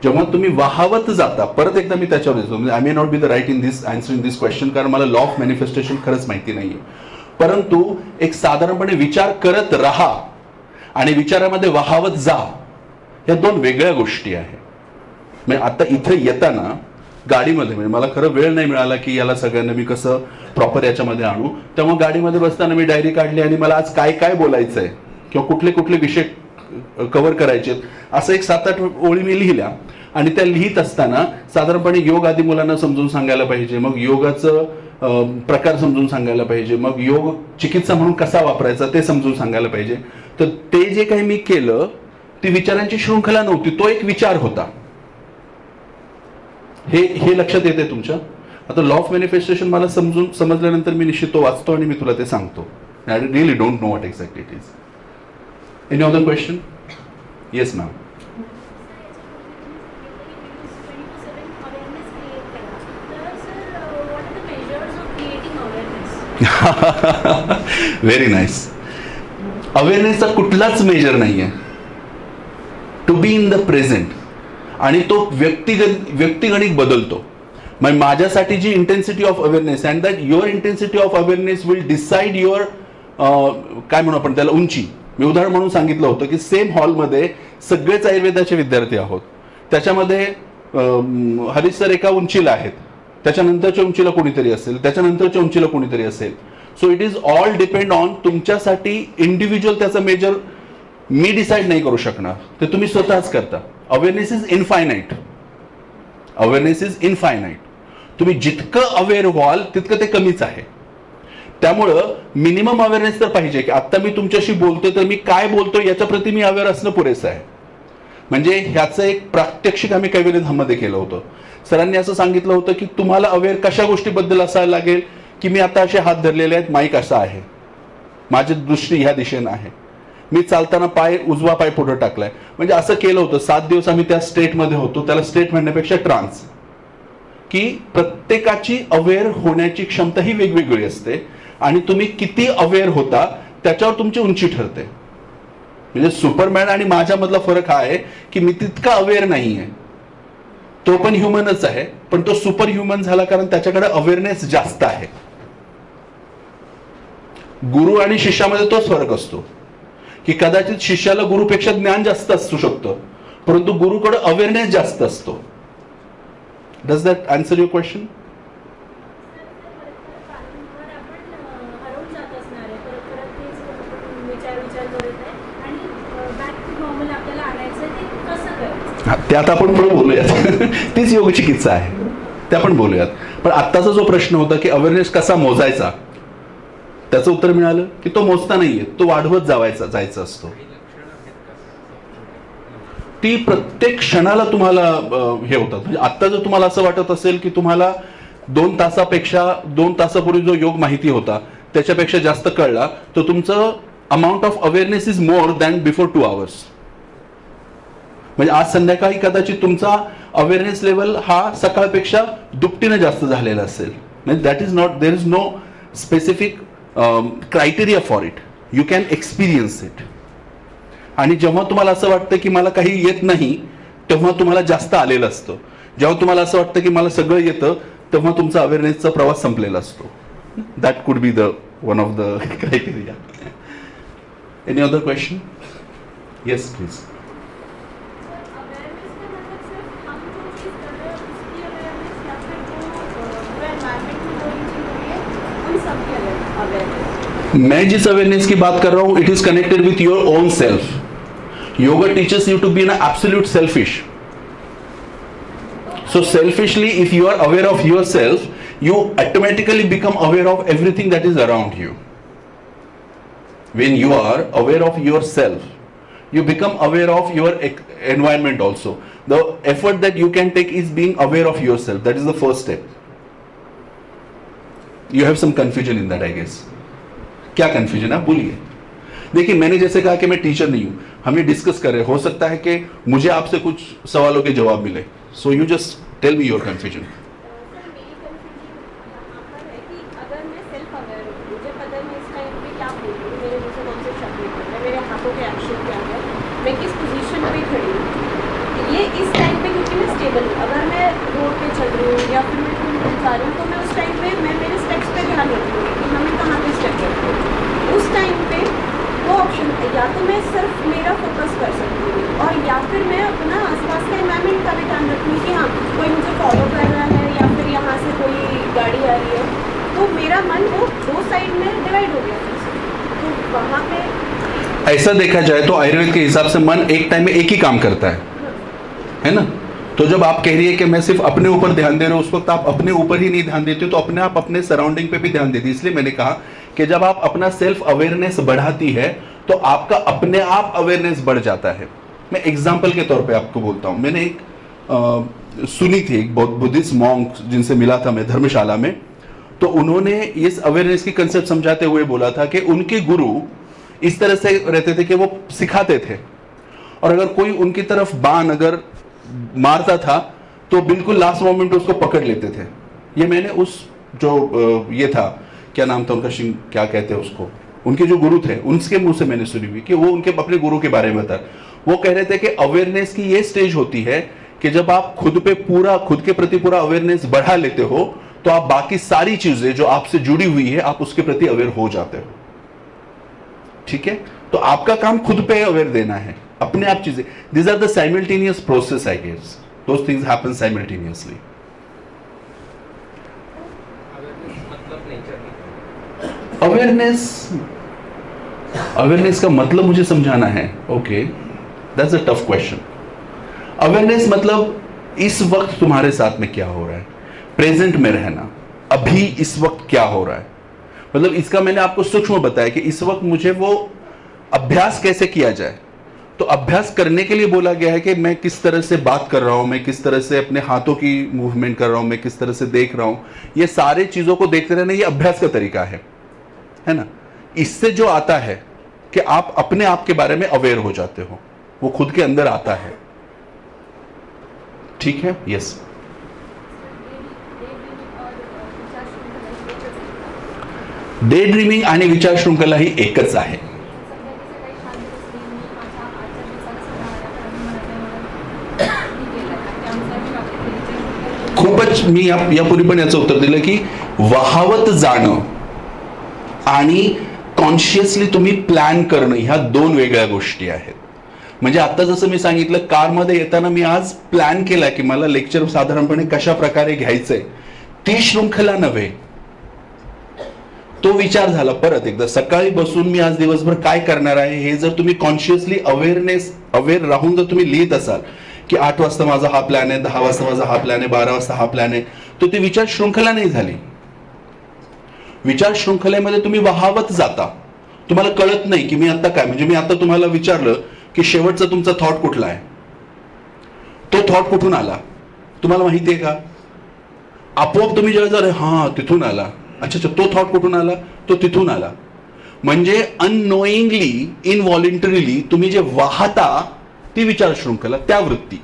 जेव्हा तुम्ही वाहावत जाता, परत एकदा मी त्याच्यावर येतो, म्हणजे I may not be the right in this answering this question, कारण मला लॉ ऑफ मॅनिफेस्टेशन खरंच माहिती नाहीये. परंतु एक साधारणपणे विचार करत राहा आणि विचारामध्ये वाहावत जा, या दोन वेगळ्या गोष्टी आहेत. म्हणजे आता इथे येताना गाडीमध्ये म्हणजे मला खरं वेळ नाही मिळाला की याला सगळ्यांना मी कसं प्रॉपर याच्यामध्ये आणू, त्यामुळे गाडीमध्ये बसताना मी डायरी काढली आणि मला आज काय काय बोलायचं आहे किंवा कुठले कुठले विषय कव्हर करायचे असं एक 7-8 ओळी मी लिहिल्या. आणि त्या लिहित असताना साधारणपणे योग आधी मुलांना समजून सांगायला पाहिजे, मग योगाचं प्रकार समजून सांगायला पाहिजे, मग योग चिकित्सा म्हणून कसा वापरायचा ते समजून सांगायला पाहिजे. तर ते जे काही मी केलं ती विचारांची शृंखला नव्हती, तो एक विचार होता. हे लक्षात येते तुमच्या? आता लॉ ऑफ मॅनिफेस्टेशन मला समजल्यानंतर मी निश्चित तो वाचतो आणि मी तुला ते सांगतो. I really don't know what exactly it is. Any other question? Yes ma'am. Very nice. अवेअरनेसचा कुठलाच मेजर नाहीये. To be in the present, आणि तो व्यक्तिगणिक बदलतो. म्हणजे माझ्यासाठी जी intensity of awareness and that your intensity of awareness will decide your काय म्हणू आपण त्याला उंची. मी उदाहरण म्हणून सांगितलं होतं की सेम हॉलमध्ये सगळेच आयुर्वेदाचे विद्यार्थी आहोत, त्याच्यामध्ये हरीश सर एका उंचीला आहेत, त्याच्यानंतरच्या उंचीला कोणीतरी असेल, त्याच्यानंतरच्या उंचीला कोणीतरी असेल. So it is all depend on तुमच्यासाठी इंडिव्हिज्युअल त्याचं मेजर मी डिसाईड नाही करू शकणार, ते तुम्ही स्वतःच करता. Awareness is infinite. Awareness is infinite. तुम्ही जितकं अवेअर व्हाल तितकं ते कमीच आहे. त्यामुळं मिनिमम अवेअरनेस तर पाहिजे की आता मी तुमच्याशी बोलतोय तर मी काय बोलतोय याच्या प्रती मी अवेअर असणं पुरेसं आहे. म्हणजे ह्याचं एक प्रात्यक्षिक आम्ही काही वेळेमध्ये केलं होतं. सरांनी असं सांगितलं होतं की तुम्हाला अवेअर कशा गोष्टीबद्दल असायला लागेल की मी आता असे हात धरलेले आहेत, माईक असा आहे, माझी दृष्टी ह्या दिशेनं आहे, मी चालताना उजवा पाय पुढे टाकलाय. म्हणजे असं केलं होतं. 7 दिवस आम्ही त्या स्टेटमध्ये होतो. त्याला स्टेट म्हणण्यापेक्षा ट्रान्स, की प्रत्येकाची अवेअर होण्याची क्षमता ही वेगवेगळी असते आणि तुम्ही किती अवेअर होता त्याच्यावर तुमची उंची ठरते. म्हणजे सुपरमॅन आणि माझ्यामधला फरक हा आहे की मी तितका अवेअर नाही आहे. तो पण ह्युमनच आहे, पण तो सुपर ह्युमन झाला कारण त्याच्याकडे अवेअरनेस जास्त आहे. गुरु आणि शिष्यामध्ये तोच फरक असतो की कदाचित शिष्याला गुरुपेक्षा ज्ञान जास्त असू शकतं, परंतु गुरुकडे अवेअरनेस जास्त असतो. Does that answer your question? ते आता आपण पुढे बोलूयात. तीच योग चिकित्सा आहे, ते आपण बोलूयात. पण आत्ताचा जो प्रश्न होता की अवेअरनेस कसा मोजायचा, त्याचं उत्तर मिळालं की तो मोजता नाहीये, तो वाढवत जायचा असतो. ती प्रत्येक क्षणाला तुम्हाला हे होतात. म्हणजे आत्ता जर तुम्हाला असं वाटत असेल की तुम्हाला 2 तासापूर्वी जो योग माहिती होता त्याच्यापेक्षा जास्त कळला, तर तुमचं amount of awareness is more than before 2 hours. म्हणजे आज संध्याकाळी कदाचित तुमचा अवेअरनेस लेवल हा सकाळपेक्षा दुपटीने जास्त झालेला असेल. म्हणजे that is not, there is no specific criteria for it. You can experience it. आणि जेव्हा तुम्हाला असं वाटतं की मला काही येत नाही, तेव्हा तुम्हाला जास्त आलेलं असतं. जेव्हा तुम्हाला असं वाटतं की मला सगळं येतं, तेव्हा तुमचा अवेअरनेसचा प्रवास संपलेला असतो. That could be the one of the criteria. Any other question? Yes please. मैं जिस अवेयरनेस की बात कर रहा हूं, it is connected with your own self. Yoga teachers you to be an absolute selfish. So selfishly, if you are aware of yourself, you automatically become aware of everything that is around you. When you are aware of yourself, you become aware of your environment also. The effort that you can take is being aware of yourself. That is the first step. You have some confusion in that, I guess. क्या कंफ्यूजन है, बोलिए. देखिए, मैंने जैसे कहा कि मैं टीचर नहीं हूं, हम ये डिस्कस कर रहे हैं. हो सकता है कि मुझे आपसे कुछ सवालों के जवाब मिले. So you just tell me your confusion.
इस टाइम पे क्योंकि मैं स्टेबल हूँ, अगर मैं रोड पे चल रही हूँ या फिर मैं कहीं जा रही हूँ, तो मैं उस टाइम पे मैं मेरे स्टेप्स पे ध्यान रखूँगी कि हमें कहाँ पे स्टेप रखते हैं. उस टाइम पे वो ऑप्शन है, या तो मैं सिर्फ मेरा फोकस कर सकती हूँ, और या फिर मैं अपना आसपास का एनवायरनमेंट का भी ध्यान रखूँगी कि हाँ कोई मुझे फॉलो कर रहा है या फिर यहाँ से कोई गाड़ी आ रही है. तो मेरा मन वो 2 साइड में डिवाइड हो गया. तो वहाँ पे
ऐसा देखा जाए तो आयुर्वेद के हिसाब से मन एक टाइम में एक ही काम करता है ना. तो जब आप कह रही है कि मैं सिर्फ अपने ऊपर ध्यान दे रहा हूँ, उस वक्त आप अपने ऊपर ही नहीं ध्यान देते, तो अपने आप अपने सराउंडिंग पे भी ध्यान देती. इसलिए मैंने कहा कि जब आप अपना सेल्फ अवेयरनेस बढ़ाती है तो आपका अपने आप अवेयरनेस बढ़ जाता है. मैं एग्जाम्पल के तौर पे आपको बोलता हूँ. मैंने एक सुनी थी, एक बहुत बुद्धिस्ट मॉन्क जिनसे मिला था मैं धर्मशाला में. तो उन्होंने इस अवेयरनेस की कंसेप्ट समझाते हुए बोला था कि उनके गुरु इस तरह से रहते थे कि वो सिखाते थे, और अगर कोई उनकी तरफ बाण अगर मारता था तो बिल्कुल लास्ट मोमेंट उसको पकड़ लेते थे. ये मैंने उस जो ये था, क्या नाम था उनका, क्या कहते हैं उसको, उनके जो गुरु थे उनके मुंह से मैंने सुनी हुई कि वो उनके अपने गुरु के बारे में बता. वो कह रहे थे कि अवेयरनेस की ये स्टेज होती है कि जब आप खुद के प्रति पूरा अवेयरनेस बढ़ा लेते हो, तो आप बाकी सारी चीजें जो आपसे जुड़ी हुई है आप उसके प्रति अवेयर हो जाते हो. ठीक है, तो आपका काम खुद पे अवेयर देना है, अपने आप चीजें. These are the simultaneous process, I guess. Those things happen simultaneously. Awareness का मतलब मुझे समझाना है. Okay, that's a tough question. Awareness मतलब इस वक्त तुम्हारे साथ में क्या हो रहा है, प्रेजेंट में रहना, अभी इस वक्त क्या हो रहा है. मतलब इसका मैंने आपको सूक्ष्म बताया कि इस वक्त मुझे वो अभ्यास कैसे किया जाए. तो अभ्यास करने के लिए बोला गया है कि मैं किस तरह से बात कर रहा हूं, मैं किस तरह से अपने हाथों की मूवमेंट कर रहा हूं, मैं किस तरह से देख रहा हूं. ये सारे चीजों को देखते रहना, ये अभ्यास का तरीका है ना. इससे जो आता है कि आप अपने आप के बारे में अवेयर हो जाते हो, वो खुद के अंदर आता है. ठीक है. यस. डे ड्रीमिंग आणि विचार शृंखला ही एकच आहे. खूपच मी यापूर्वी पण याचं उत्तर दिलं की वाहवत जाणं आणि कॉन्शियसली तुम्ही प्लॅन करणं ह्या दोन वेगळ्या गोष्टी आहेत. म्हणजे आता जसं मी सांगितलं, कारमध्ये येताना मी आज प्लॅन केला की मला लेक्चर साधारणपणे कशा प्रकारे घ्यायचंय, ती शृंखला नव्हे, तो विचार झाला. परत एकदा सकाळी बसून मी आज दिवसभर काय करणार आहे हे जर तुम्ही कॉन्शियसली अवेअर राहून जर तुम्ही लिहित असाल की 8 वाजता माझा हा प्लॅन आहे, 10 वाजता माझा हा प्लॅन आहे, 12 वाजता हा प्लॅन आहे, तर ती विचार शृंखला नाही झाली. विचार शृंखलेमध्ये तुम्ही वाहवत जाता, तुम्हाला कळत नाही की मी आता काय. म्हणजे मी आता तुम्हाला विचारलं की शेवटचा तुमचा थॉट कुठला आहे, तो थॉट कुठून आला तुम्हाला माहिती आहे का? आपोआप तुम्ही जेव्हा जर हा तिथून आला, अच्छा तो थॉट कुठून आला, तो तिथून आला. म्हणजे अननोईंगली, इनव्हॉलेंटरीली तुम्ही जे वाहता ती विचार शृंखला, त्या वृत्ती.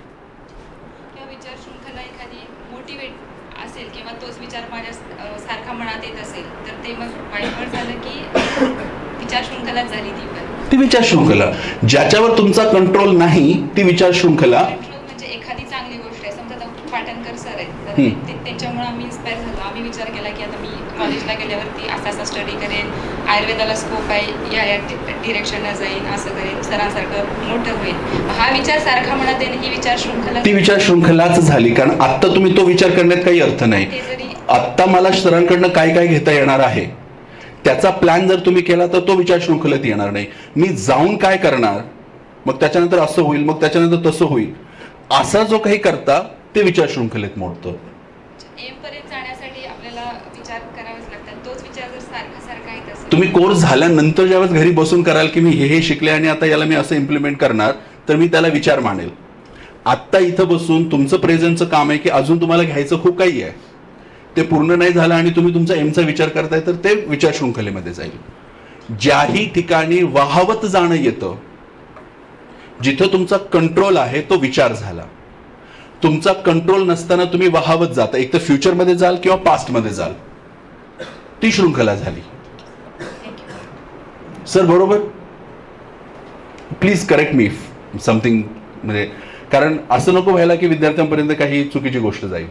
विचार शृंखला एखादी मोटिवेट असेल किंवा तोच विचार माझ्या सारखा मनात येत असेल तर ते मग वाईट झालं की विचार शृंखलाच झाली ती
विचार शृंखला. ज्याच्यावर तुमचा कंट्रोल नाही ती विचार शृंखला.
म्हणजे एखादी चांगली गोष्ट आहे, समजा पाटणकर सर आहेत तर त्यांच्यामुळे आम्ही इन्स्पायर झालो. आम्ही विचार केला की आता मी कॉलेजला गेल्यावरती असा स्टडी करेन, आयुर्वेदाला स्कोप आहे, या डिरेक्शनला जाईन, असं करेन, सरांसारखं मोठं होईल. हा विचार सारखा मनात येणं ही विचार शृंखला,
ती विचार शृंखलाच झाली. कारण आता तुम्ही तो विचार करण्यात काही अर्थ नाही. आत्ता मला सरांकडनं काय काय घेता येणार आहे त्याचा प्लॅन जर तुम्ही केला तर तो विचार शृंखलेत येणार नाही. मी जाऊन काय करणार, मग त्याच्यानंतर असं होईल, मग त्याच्यानंतर तसं होईल, असा जो काही करता ते विचार शृंखलेत मोडतं.
एम पर्यंत जाण्यासाठी आपल्याला विचार करावेच लागतात. तोच विचार जर सारखा येत असेल,
तुम्ही कोर्स झाल्यानंतर ज्यावेळेस घरी बसून कराल की मी हे शिकले आणि आता याला मी असं इम्प्लिमेंट करणार, तर मी त्याला विचार मानेल. आत्ता इथं बसून तुमचं प्रेझेंटचं काम आहे की अजून तुम्हाला घ्यायचं खूप काही आहे, ते पूर्ण नाही झालं आणि तुम्ही तुमचा एमचा विचार करताय तर ते विचार शृंखलेमध्ये जाईल. ज्याही ठिकाणी वाहवत जाणं येतं, जिथं तुमचा कंट्रोल आहे तो विचार झाला. तुमचा कंट्रोल नसताना तुम्ही वाहवत जाता, एक तर फ्युचरमध्ये जाल किंवा पास्टमध्ये जाल, ती शृंखला झाली. सर बरोबर? प्लीज करेक्ट मी समथिंग, म्हणजे कारण असं नको व्हायला की विद्यार्थ्यांपर्यंत काही चुकीची गोष्ट जाईल.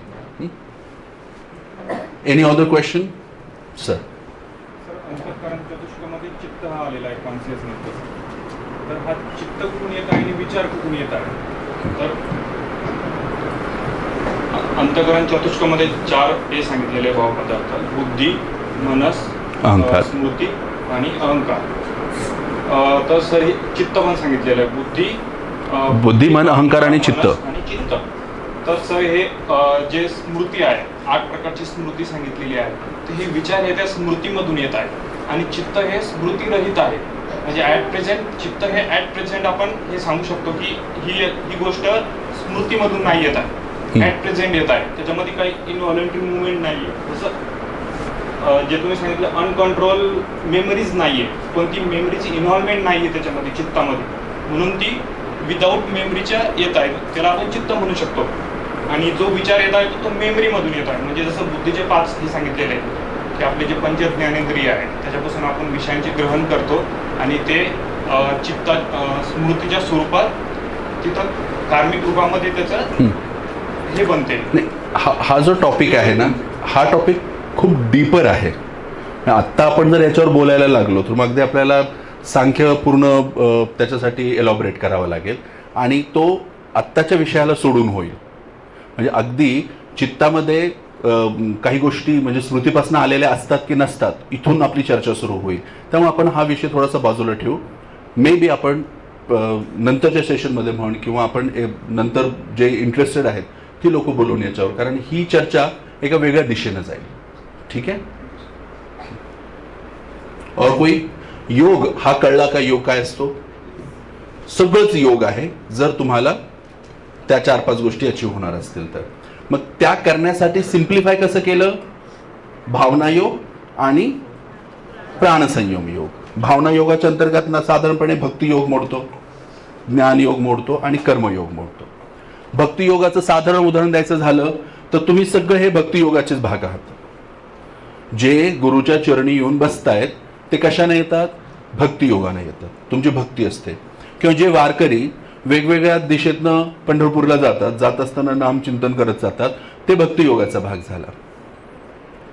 Any other question sir?
अंतःकरण चतुष्कोमध्ये चित्त हा आलेला आहे कॉन्शियसनेस. तर हा चित्त कुठून येत आहे आणि विचार कुठून येत आहे? तर अंतःकरण चतुष्कोमध्ये 4 हे सांगितलेले भावपदार्थ: बुद्धी, मनस,
अहंकार,
स्मृती आणि अहंकार. तर सर हे चित्त पण सांगितलेलं आहे, बुद्धी, मन, अहंकार आणि चित्त. तर सर हे जे स्मृती आहे, 8 प्रकारची स्मृती सांगितलेली आहे, तर हे विचार हे त्या स्मृतीमधून येत आहे. आणि चित्त हे स्मृतीरहित आहे. म्हणजे ॲट प्रेझेंट चित्त हे ॲट प्रेझेंट आपण हे सांगू शकतो की ही गोष्ट स्मृतीमधून नाही येत आहे, ॲट प्रेझेंट येत आहे. त्याच्यामध्ये काही इनव्हॉलेंटरी मुवमेंट नाही आहे. जसं जे तुम्ही सांगितलं अनकंट्रोल मेमरीज नाही आहे, कोणती मेमरीची इन्व्हॉल्वमेंट नाही आहे त्याच्यामध्ये चित्तामध्ये, म्हणून ती विदाऊट मेमरीच्या येत आहे, त्याला आपण चित्त म्हणू शकतो. आणि जो विचार येत आहे तो मेमरीमधून येत आहे. म्हणजे जसं बुद्धीचे 5 हे सांगितलेले आहे की आपले जे पंच ज्ञानेंद्रिय आहेत त्याच्यापासून आपण विषयांचे ग्रहण करतो आणि ते स्मृतीच्या स्वरूपात तिथं कार्मिक रूपामध्ये त्याचं हे बनते.
हा जो टॉपिक आहे ना, हा टॉपिक खूप डीपर आहे. आत्ता आपण जर याच्यावर बोलायला लागलो तर मग अगदी आपल्याला सांख्य पूर्ण त्याच्यासाठी एलॉबरेट करावं लागेल आणि तो आत्ताच्या विषयाला सोडून होईल. म्हणजे अगदी चित्तामध्ये काही गोष्टी म्हणजे स्मृतीपासून आलेल्या असतात की नसतात, इथून आपली चर्चा सुरू होईल. त्यामुळे आपण हा विषय थोडासा बाजूला ठेवू. मे बी आपण नंतरच्या सेशनमध्ये म्हण किंवा आपण नंतर जे इंटरेस्टेड आहेत ती लोक बोलवून याच्यावर, कारण ही चर्चा एका वेगळ्या दिशेनं जाईल. ठीक आहे? और कोई? योग हा कळला का? योग काय असतो? सगळंच योग आहे जर तुम्हाला त्या 4-5 गोष्टी अचीव्ह होणार असतील तर. मग त्या करण्यासाठी सिम्प्लिफाय कसं केलं? भावना योग आणि प्राणसंयम योग. भावना योगाच्या अंतर्गत ना साधारणपणे भक्तियोग मोडतो, ज्ञानयोग मोडतो आणि कर्मयोग मोडतो. भक्तियोगाचं साधारण उदाहरण द्यायचं झालं तर तुम्ही सगळे हे भक्तियोगाचेच भाग आहात. जे गुरुच्या चरणी येऊन बसतायत ते कशाने येतात? भक्तियोगाने येतात. तुमची भक्ती असते. किंवा जे वारकरी वेगवेगळ्या दिशेतनं पंढरपूरला जातात, जात असताना नामचिंतन करत जातात, ते भक्तियोगाचा भाग झाला.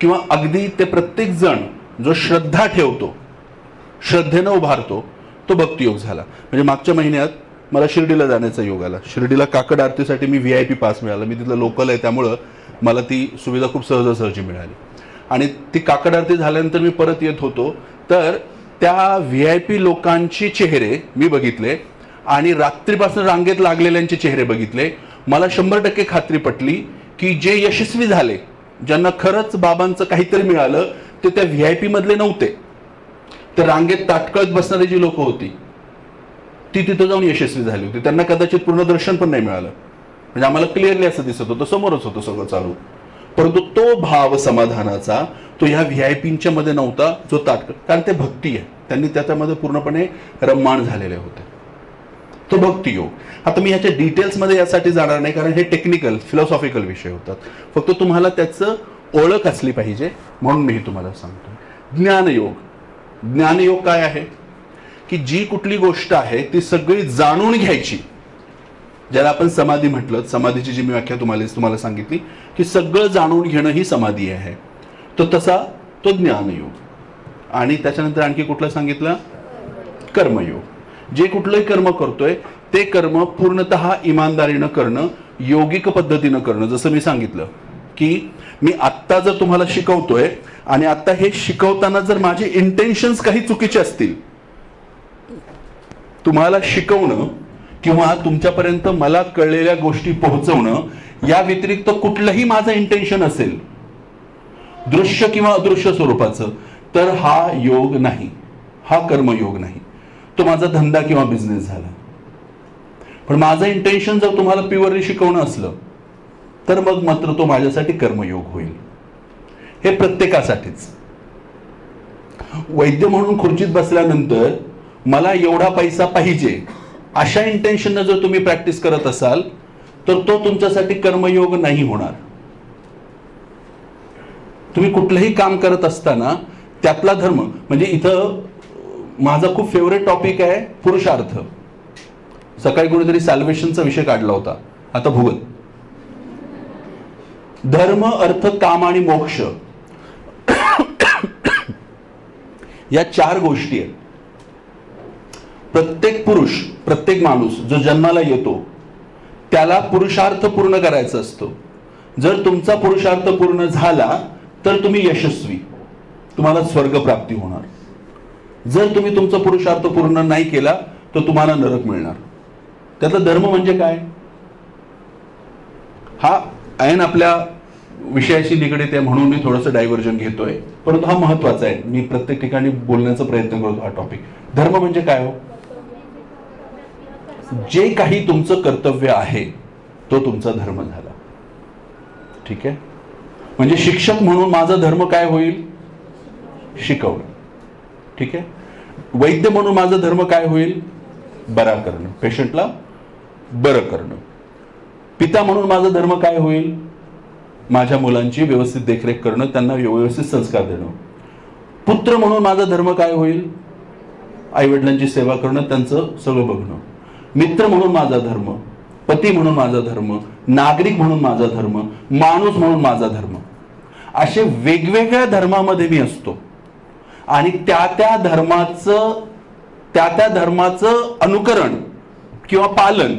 किंवा अगदी ते प्रत्येक जण जो श्रद्धा ठेवतो, श्रद्धेनं उभारतो, तो भक्तियोग झाला. म्हणजे मागच्या महिन्यात मला शिर्डीला जाण्याचा योग आला. शिर्डीला काकड आरतीसाठी मी VIP पास मिळाला. मी तिथलं लोकल आहे त्यामुळं मला ती सुविधा खूप सहजासहजी मिळाली. आणि ती काकड आरती झाल्यानंतर मी परत येत होतो, तर त्या VIP लोकांचे चेहरे मी बघितले आणि रात्रीपासून रांगेत लागलेल्यांचे चेहरे बघितले. मला 100% खात्री पटली की जे यशस्वी झाले, ज्यांना खरंच बाबांचं काहीतरी मिळालं, ते त्या VIP मधले नव्हते. ते रांगेत ताटकळत बसणारी जी लोक होती ती तिथं जाऊन यशस्वी झाली होती. त्यांना कदाचित पूर्ण दर्शन पण नाही मिळालं. म्हणजे आम्हाला क्लिअरली असं दिसत होतं, समोरच होतं सगळं चालू. परंतु तो भाव समाधानाचा तो ह्या VIPच्या मध्ये नव्हता, जो ताटकळ, कारण ते भक्ती आहे. त्यांनी त्याच्यामध्ये पूर्णपणे रममाण झालेले होते. तो भक्तियोग. आता मी ह्याच्या डिटेल्समध्ये यासाठी जाणार नाही, कारण हे टेक्निकल फिलॉसॉफिकल विषय होतात. फक्त तुम्हाला त्याचं ओळख असली पाहिजे म्हणून मी तुम्हाला सांगतो. ज्ञानयोग. ज्ञानयोग काय आहे की जी कुठली गोष्ट आहे ती सगळी जाणून घ्यायची, ज्याला आपण समाधी म्हटलं. समाधीची जी मी व्याख्या तुम्हाला सांगितली की सगळं जाणून घेणं ही समाधी आहे, तो तसा तो ज्ञानयोग. आणि त्याच्यानंतर आणखी कुठलं सांगितलं? कर्मयोग. जे कुठलंही कर्म करतोय ते कर्म पूर्णतः इमानदारीनं करणं, योगिक पद्धतीनं करणं. जसं मी सांगितलं की मी आत्ता जर तुम्हाला शिकवतोय आणि आता हे शिकवताना जर माझे इंटेन्शन्स काही चुकीचे असतील, तुम्हाला शिकवणं किंवा तुमच्यापर्यंत मला कळलेल्या गोष्टी पोहोचवणं या व्यतिरिक्त कुठलंही माझं इंटेन्शन असेल, दृश्य किंवा अदृश्य स्वरूपाचं, तर हा योग नाही, हा कर्मयोग नाही. तो माझा धंदा किंवा बिझनेस झाला. पण माझं इंटेन्शन जर तुम्हाला प्युअरली शिकवणं असलं तर मग मात्र तो माझ्यासाठी कर्मयोग होईल. हे प्रत्येकासाठीच. वैद्य म्हणून खुर्चीत बसल्यानंतर मला एवढा पैसा पाहिजे अशा इंटेन्शननं जर तुम्ही प्रॅक्टिस करत असाल तर तो तुमच्यासाठी कर्मयोग नाही होणार. तुम्ही कुठलंही काम करत असताना त्यातला धर्म, म्हणजे इथं माझा खूप फेवरेट टॉपिक आहे पुरुषार्थ. सकाळी कोणीतरी सॅल्वेशनचा विषय काढला होता, आता भूगोल. धर्म, अर्थ, काम आणि मोक्ष या 4 गोष्टी आहेत. प्रत्येक पुरुष, प्रत्येक माणूस जो जन्माला येतो त्याला पुरुषार्थ पूर्ण करायचा असतो. जर तुमचा पुरुषार्थ पूर्ण झाला तर तुम्ही यशस्वी, तुम्हाला स्वर्ग प्राप्ती होणार. जर तुम्ही तुमचा पुरुषार्थ पूर्ण नाही केला तर तुम्हाला नरक मिळणार. त्यातला धर्म म्हणजे काय? हा ऐन आपल्या विषयाशी निगडीत आहे म्हणून मी थोडंसं डायव्हर्जन घेतोय, परंतु हा महत्वाचा आहे. मी प्रत्येक ठिकाणी बोलण्याचा प्रयत्न करतो हा टॉपिक. धर्म म्हणजे काय हो? जे काही तुमचं कर्तव्य आहे तो तुमचा धर्म झाला. ठीक आहे. म्हणजे शिक्षक म्हणून माझा धर्म काय होईल? शिकवणं. ठीक आहे. वैद्य म्हणून माझा धर्म काय होईल? बरा करणं, पेशंटला बरं करणं. पिता म्हणून माझा धर्म काय होईल? माझ्या मुलांची व्यवस्थित देखरेख करणं, त्यांना व्यवस्थित संस्कार देणं. पुत्र म्हणून माझा धर्म काय होईल? आई वडिलांची सेवा करणं, त्यांचं सगळं बघणं. मित्र म्हणून माझा धर्म, पती म्हणून माझा धर्म, नागरिक म्हणून माझा धर्म, माणूस म्हणून माझा धर्म. असे वेगवेगळ्या धर्मामध्ये मी असतो आणि त्या त्या धर्माचं अनुकरण किंवा पालन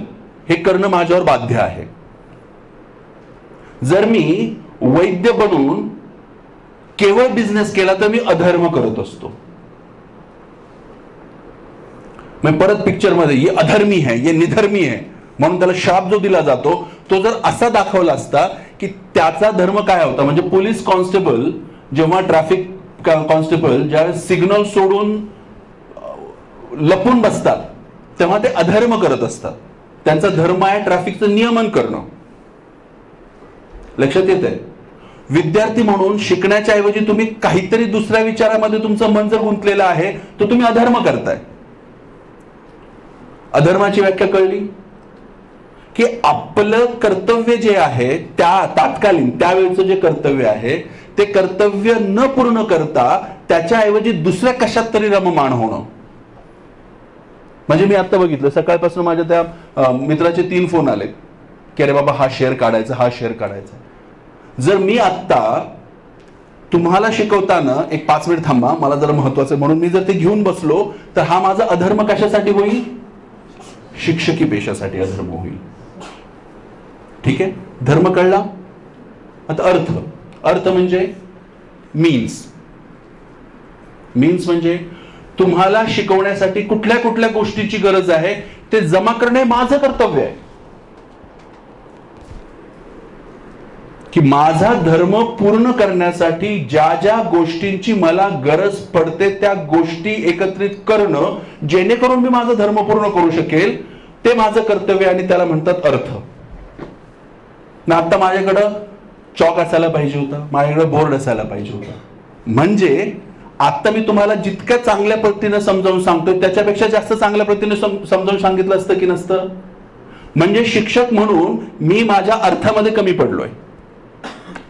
हे करणं माझ्यावर बाध्य आहे. जर मी वैद्य बनून केवळ बिझनेस केला तर मी अधर्म करत असतो. मैं परत पिक्चर मध्ये ये अधर्मी है, ये निधर्मी है म्हणून त्याला श्राप जो दिला जातो तो जर असा दाखवला असता की त्याचा धर्म काय होता, म्हणजे पोलीस कॉन्स्टेबल जेव्हा ट्रॅफिक कॉन्स्टेबल ज्या सिग्नल सोडून लपून बसतात तेव्हा ते अधर्म करत असतात. त्यांचा धर्म आहे ट्रॅफिकचं नियमन करणं. लक्षात येत आहे? विद्यार्थी म्हणून शिकण्याच्या ऐवजी तुम्ही काहीतरी दुसऱ्या विचारामध्ये तुमचं मन जर गुंतलेलं आहे तर तुम्ही अधर्म करताय. अधर्माची व्याख्या कळली की आपलं कर्तव्य जे आहे त्या तात्कालीन त्यावेळेचं जे कर्तव्य आहे ते कर्तव्य न पूर्ण करता त्याच्याऐवजी दुसऱ्या कशात तरी रममाण होणं. म्हणजे मी आता बघितलं सकाळपासून माझ्या त्या मित्राचे 3 फोन आले की अरे बाबा हा शेअर काढायचा, हा शेअर काढायचा. जर मी आत्ता तुम्हाला शिकवताना एक 5 मिनिट थांबा, मला जरा महत्वाचं म्हणून मी जर ते घेऊन बसलो तर हा माझा अधर्म कशासाठी होईल? शिक्षकी पेशासाठी अधर्म होईल. ठीक आहे, धर्म कळला. आता अर्थ. अर्थ म्हणजे मीन्स. मीन्स म्हणजे तुम्हाला शिकवण्यासाठी कुठल्या कुठल्या गोष्टीची गरज आहे ते जमा करणे माझं कर्तव्य आहे. की माझा धर्म पूर्ण करण्यासाठी ज्या ज्या गोष्टींची मला गरज पडते त्या गोष्टी एकत्रित करणं, जेणेकरून मी माझा धर्म पूर्ण करू शकेल, ते माझं कर्तव्य आणि त्याला म्हणतात अर्थ. ना आता माझ्याकडं चॉक असायला पाहिजे होता, माझ्याकडे बोर्ड असायला पाहिजे होता. म्हणजे आता मी तुम्हाला जितक्या चांगल्या पद्धतीने समजावून सांगतोय त्याच्यापेक्षा जास्त चांगल्या पद्धतीने समजावून सांगितलं असतं की नसतं? म्हणजे शिक्षक म्हणून मी माझ्या अर्थामध्ये कमी पडलोय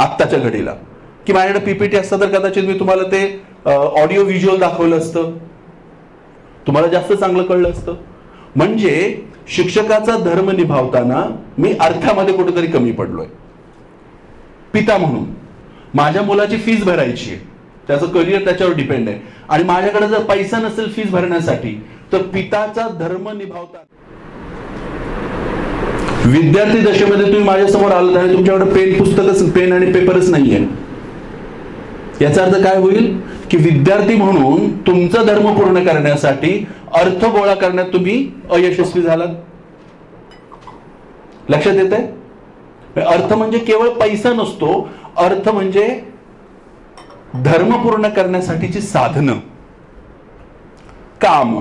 आत्ताच्या घडीला. की माझ्याकडे पीपीटी असतं तर कदाचित मी तुम्हाला ते ऑडिओ व्हिज्युअल दाखवलं असतं, तुम्हाला जास्त चांगलं कळलं असतं. म्हणजे शिक्षकाचा धर्म निभावताना मी अर्थामध्ये कुठेतरी कमी पडलोय. पिता म्हणून माझ्या मुलाची फीस भरायची आहे, त्याचं करिअर त्याच्यावर डिपेंड आहे, आणि माझ्याकडे जर पैसा नसेल फीस भरण्यासाठी तर पिताचा धर्म निभावता. विद्यार्थी दशेमध्ये तुम्ही माझ्यासमोर आलात आणि तुमच्याकडे पेन आणि पेपरच नाहीये, याचा अर्थ काय होईल? की विद्यार्थी म्हणून तुमचा धर्म पूर्ण करण्यासाठी अर्थ गोळा करण्यात तुम्ही अयशस्वी झालात. लक्षात येत आहे? अर्थ म्हणजे केवळ पैसा नसतो, अर्थ म्हणजे धर्म पूर्ण करण्यासाठीची साधनं. काम.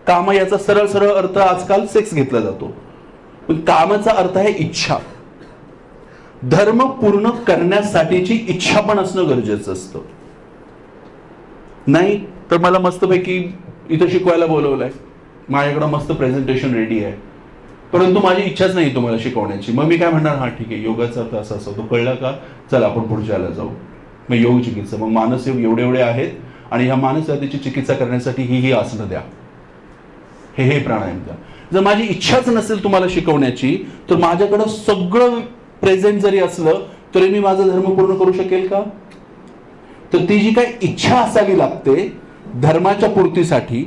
काम याचा सरळ सरळ अर्थ आजकाल सेक्स घेतला जातो, पण कामाचा अर्थ आहे इच्छा. धर्म पूर्ण करण्यासाठीची इच्छा पण असणं गरजेचं असतं. नाही तर मला मस्तपैकी इथं शिकवायला बोलवलंय, माझ्याकडं मस्त प्रेझेंटेशन रेडी आहे, परंतु माझी इच्छाच नाही तुम्हाला शिकवण्याची. मग मी काय म्हणणार, हा ठीक आहे, योगाचा अर्थ असा असतो, तो कळला का, चला आपण पुढच्याला जाऊ. मग योग चिकित्सा, मग मानसयोग एवढे एवढे आहेत आणि ह्या मानसव्याधीची चिकित्सा करण्यासाठी ही आसनं द्या, हे प्राणायाम द्या. जर माझी इच्छाच नसेल तुम्हाला शिकवण्याची तर माझ्याकडं सगळं प्रेझेंट जरी असलं तरी मी माझा धर्म पूर्ण करू शकेल का? तर ती जी काही इच्छा असावी लागते धर्माच्या पूर्तीसाठी,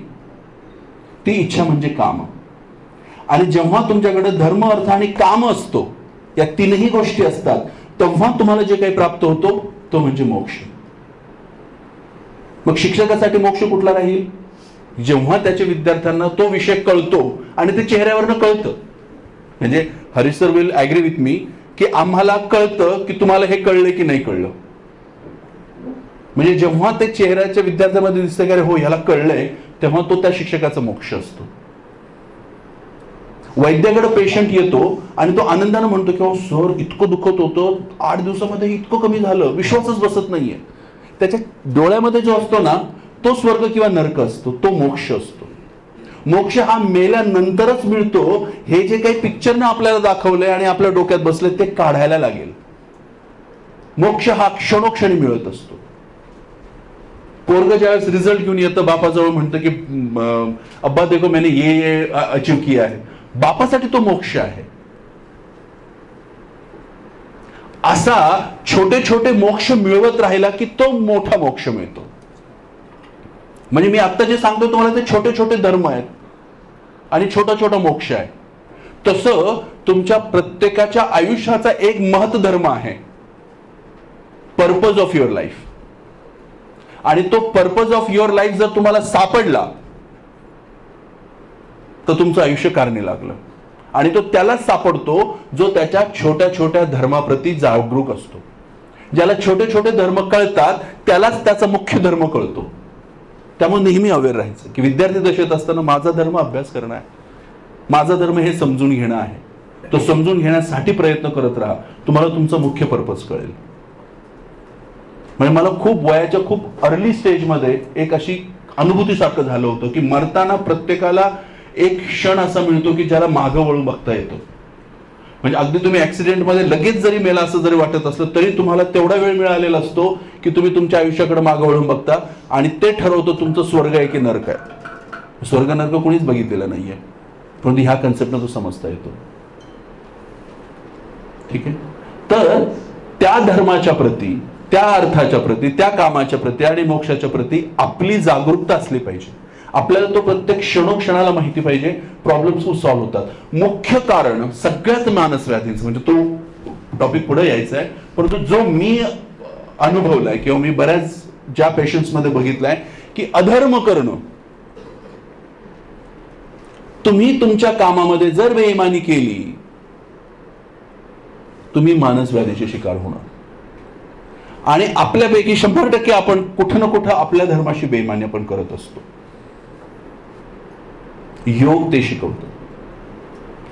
ती इच्छा म्हणजे काम. आणि जेव्हा तुमच्याकडे धर्म, अर्थ आणि काम असतो, या तीनही गोष्टी असतात, तेव्हा तुम्हाला जे काही प्राप्त होतो तो म्हणजे मोक्ष. मग शिक्षकासाठी मोक्ष कुठला राहील? जेव्हा त्याच्या विद्यार्थ्यांना तो विषय कळतो आणि ते चेहऱ्यावरनं कळतं. म्हणजे Harish sir will agree with me की आम्हाला कळतं की तुम्हाला हे कळलं की नाही कळलं. म्हणजे जेव्हा ते चेहऱ्याच्या विद्यार्थ्यांमध्ये दिसतं की अरे हो ह्याला कळलंय, तेव्हा तो त्या शिक्षकाचा मोक्ष असतो. वैद्याकडे पेशंट येतो आणि तो आनंदाने म्हणतो की हो सर इतकं दुखत होतं, 8 दिवसामध्ये इतकं कमी झालं, विश्वासच बसत नाहीये. त्याच्या डोळ्यामध्ये जो असतो ना तो स्वर्ग किंवा नरक असतो, तो मोक्ष असतो. मोक्ष हा मेल्यानंतरच मिळतो. हे जे काही पिक्चरनं आपल्याला दाखवलंय आणि आपल्या डोक्यात बसले ते काढायला लागेल. मोक्ष हा क्षणोक्षणी मिळत असतो. पोरग ज्यावेळेस रिझल्ट घेऊन येतं, बापाजवळ म्हणतं की अब्बा देखो मैंने ये अचीव किया है, बापासाठी तो मोक्ष आहे. असा छोटे छोटे मोक्ष मिळवत राहिला की तो मोठा मोक्ष मिळतो. म्हणजे मी आता जे सांगतो तुम्हाला ते छोटे छोटे धर्म आहेत आणि छोटा छोटा मोक्ष आहे. तसं तुमच्या प्रत्येकाच्या आयुष्याचा एक महत् धर्म आहे, पर्पज ऑफ युअर लाईफ. आणि तो पर्पज ऑफ युअर लाईफ जर तुम्हाला सापडला तर तुमचं आयुष्य कारणी लागलं. आणि तो त्यालाच सापडतो जो त्याच्या छोट्या छोट्या धर्माप्रती जागरूक असतो. ज्याला छोटे छोटे धर्म कळतात त्यालाच त्याचा मुख्य धर्म कळतो. त्यामुळे नेहमी अवेअर राहायचं की विद्यार्थी दशेत असताना माझा धर्म अभ्यास करणं आहे, माझा धर्म हे समजून घेणं आहे. तो समजून घेण्यासाठी प्रयत्न करत राहा, तुम्हाला तुमचा मुख्य पर्पज कळेल. म्हणजे मला खूप वयाच्या खूप अर्ली स्टेजमध्ये एक अशी अनुभूतीसारखं झालं होतं की मरताना प्रत्येकाला एक क्षण असा मिळतो की ज्याला मागं वळून बघता येतो. म्हणजे अगदी तुम्ही ऍक्सिडेंटमध्ये लगेच जरी मेला असं जरी वाटत असलं तरी तुम्हाला तेवढा वेळ मिळालेला असतो की तुम्ही तुमच्या आयुष्याकडे मागं वळून बघता आणि ते ठरवतं तुमचं स्वर्ग आहे की नरक आहे. स्वर्ग नरक कोणीच बघितलेलं नाहीये, परंतु ह्या कन्सेप्टनं तो समजता येतो. ठीक आहे. तर त्या धर्माच्या प्रती, त्या अर्थाच्या प्रती, त्या कामाच्या प्रती आणि मोक्षाच्या प्रती आपली जागरूकता असली पाहिजे. आपल्याला तो प्रत्येक क्षणोक्षणाला माहिती पाहिजे, प्रॉब्लेम्स सॉल्व्ह होतात. मुख्य कारण सगळ्यात मानसव्याधींचं, म्हणजे तो टॉपिक पुढे यायचा आहे, परंतु जो मी अनुभवलाय किंवा मी बऱ्याच ज्या पेशंट्समध्ये बघितलाय की अधर्म करणं, तुम्ही तुमच्या कामामध्ये जर बेईमानी केली, तुम्ही मानसव्याधीचे शिकार होणार. आणि आपल्यापैकी 100% आपण कुठं ना कुठं आपल्या धर्माशी बेईमानी आपण करत असतो. योग ते शिकवतो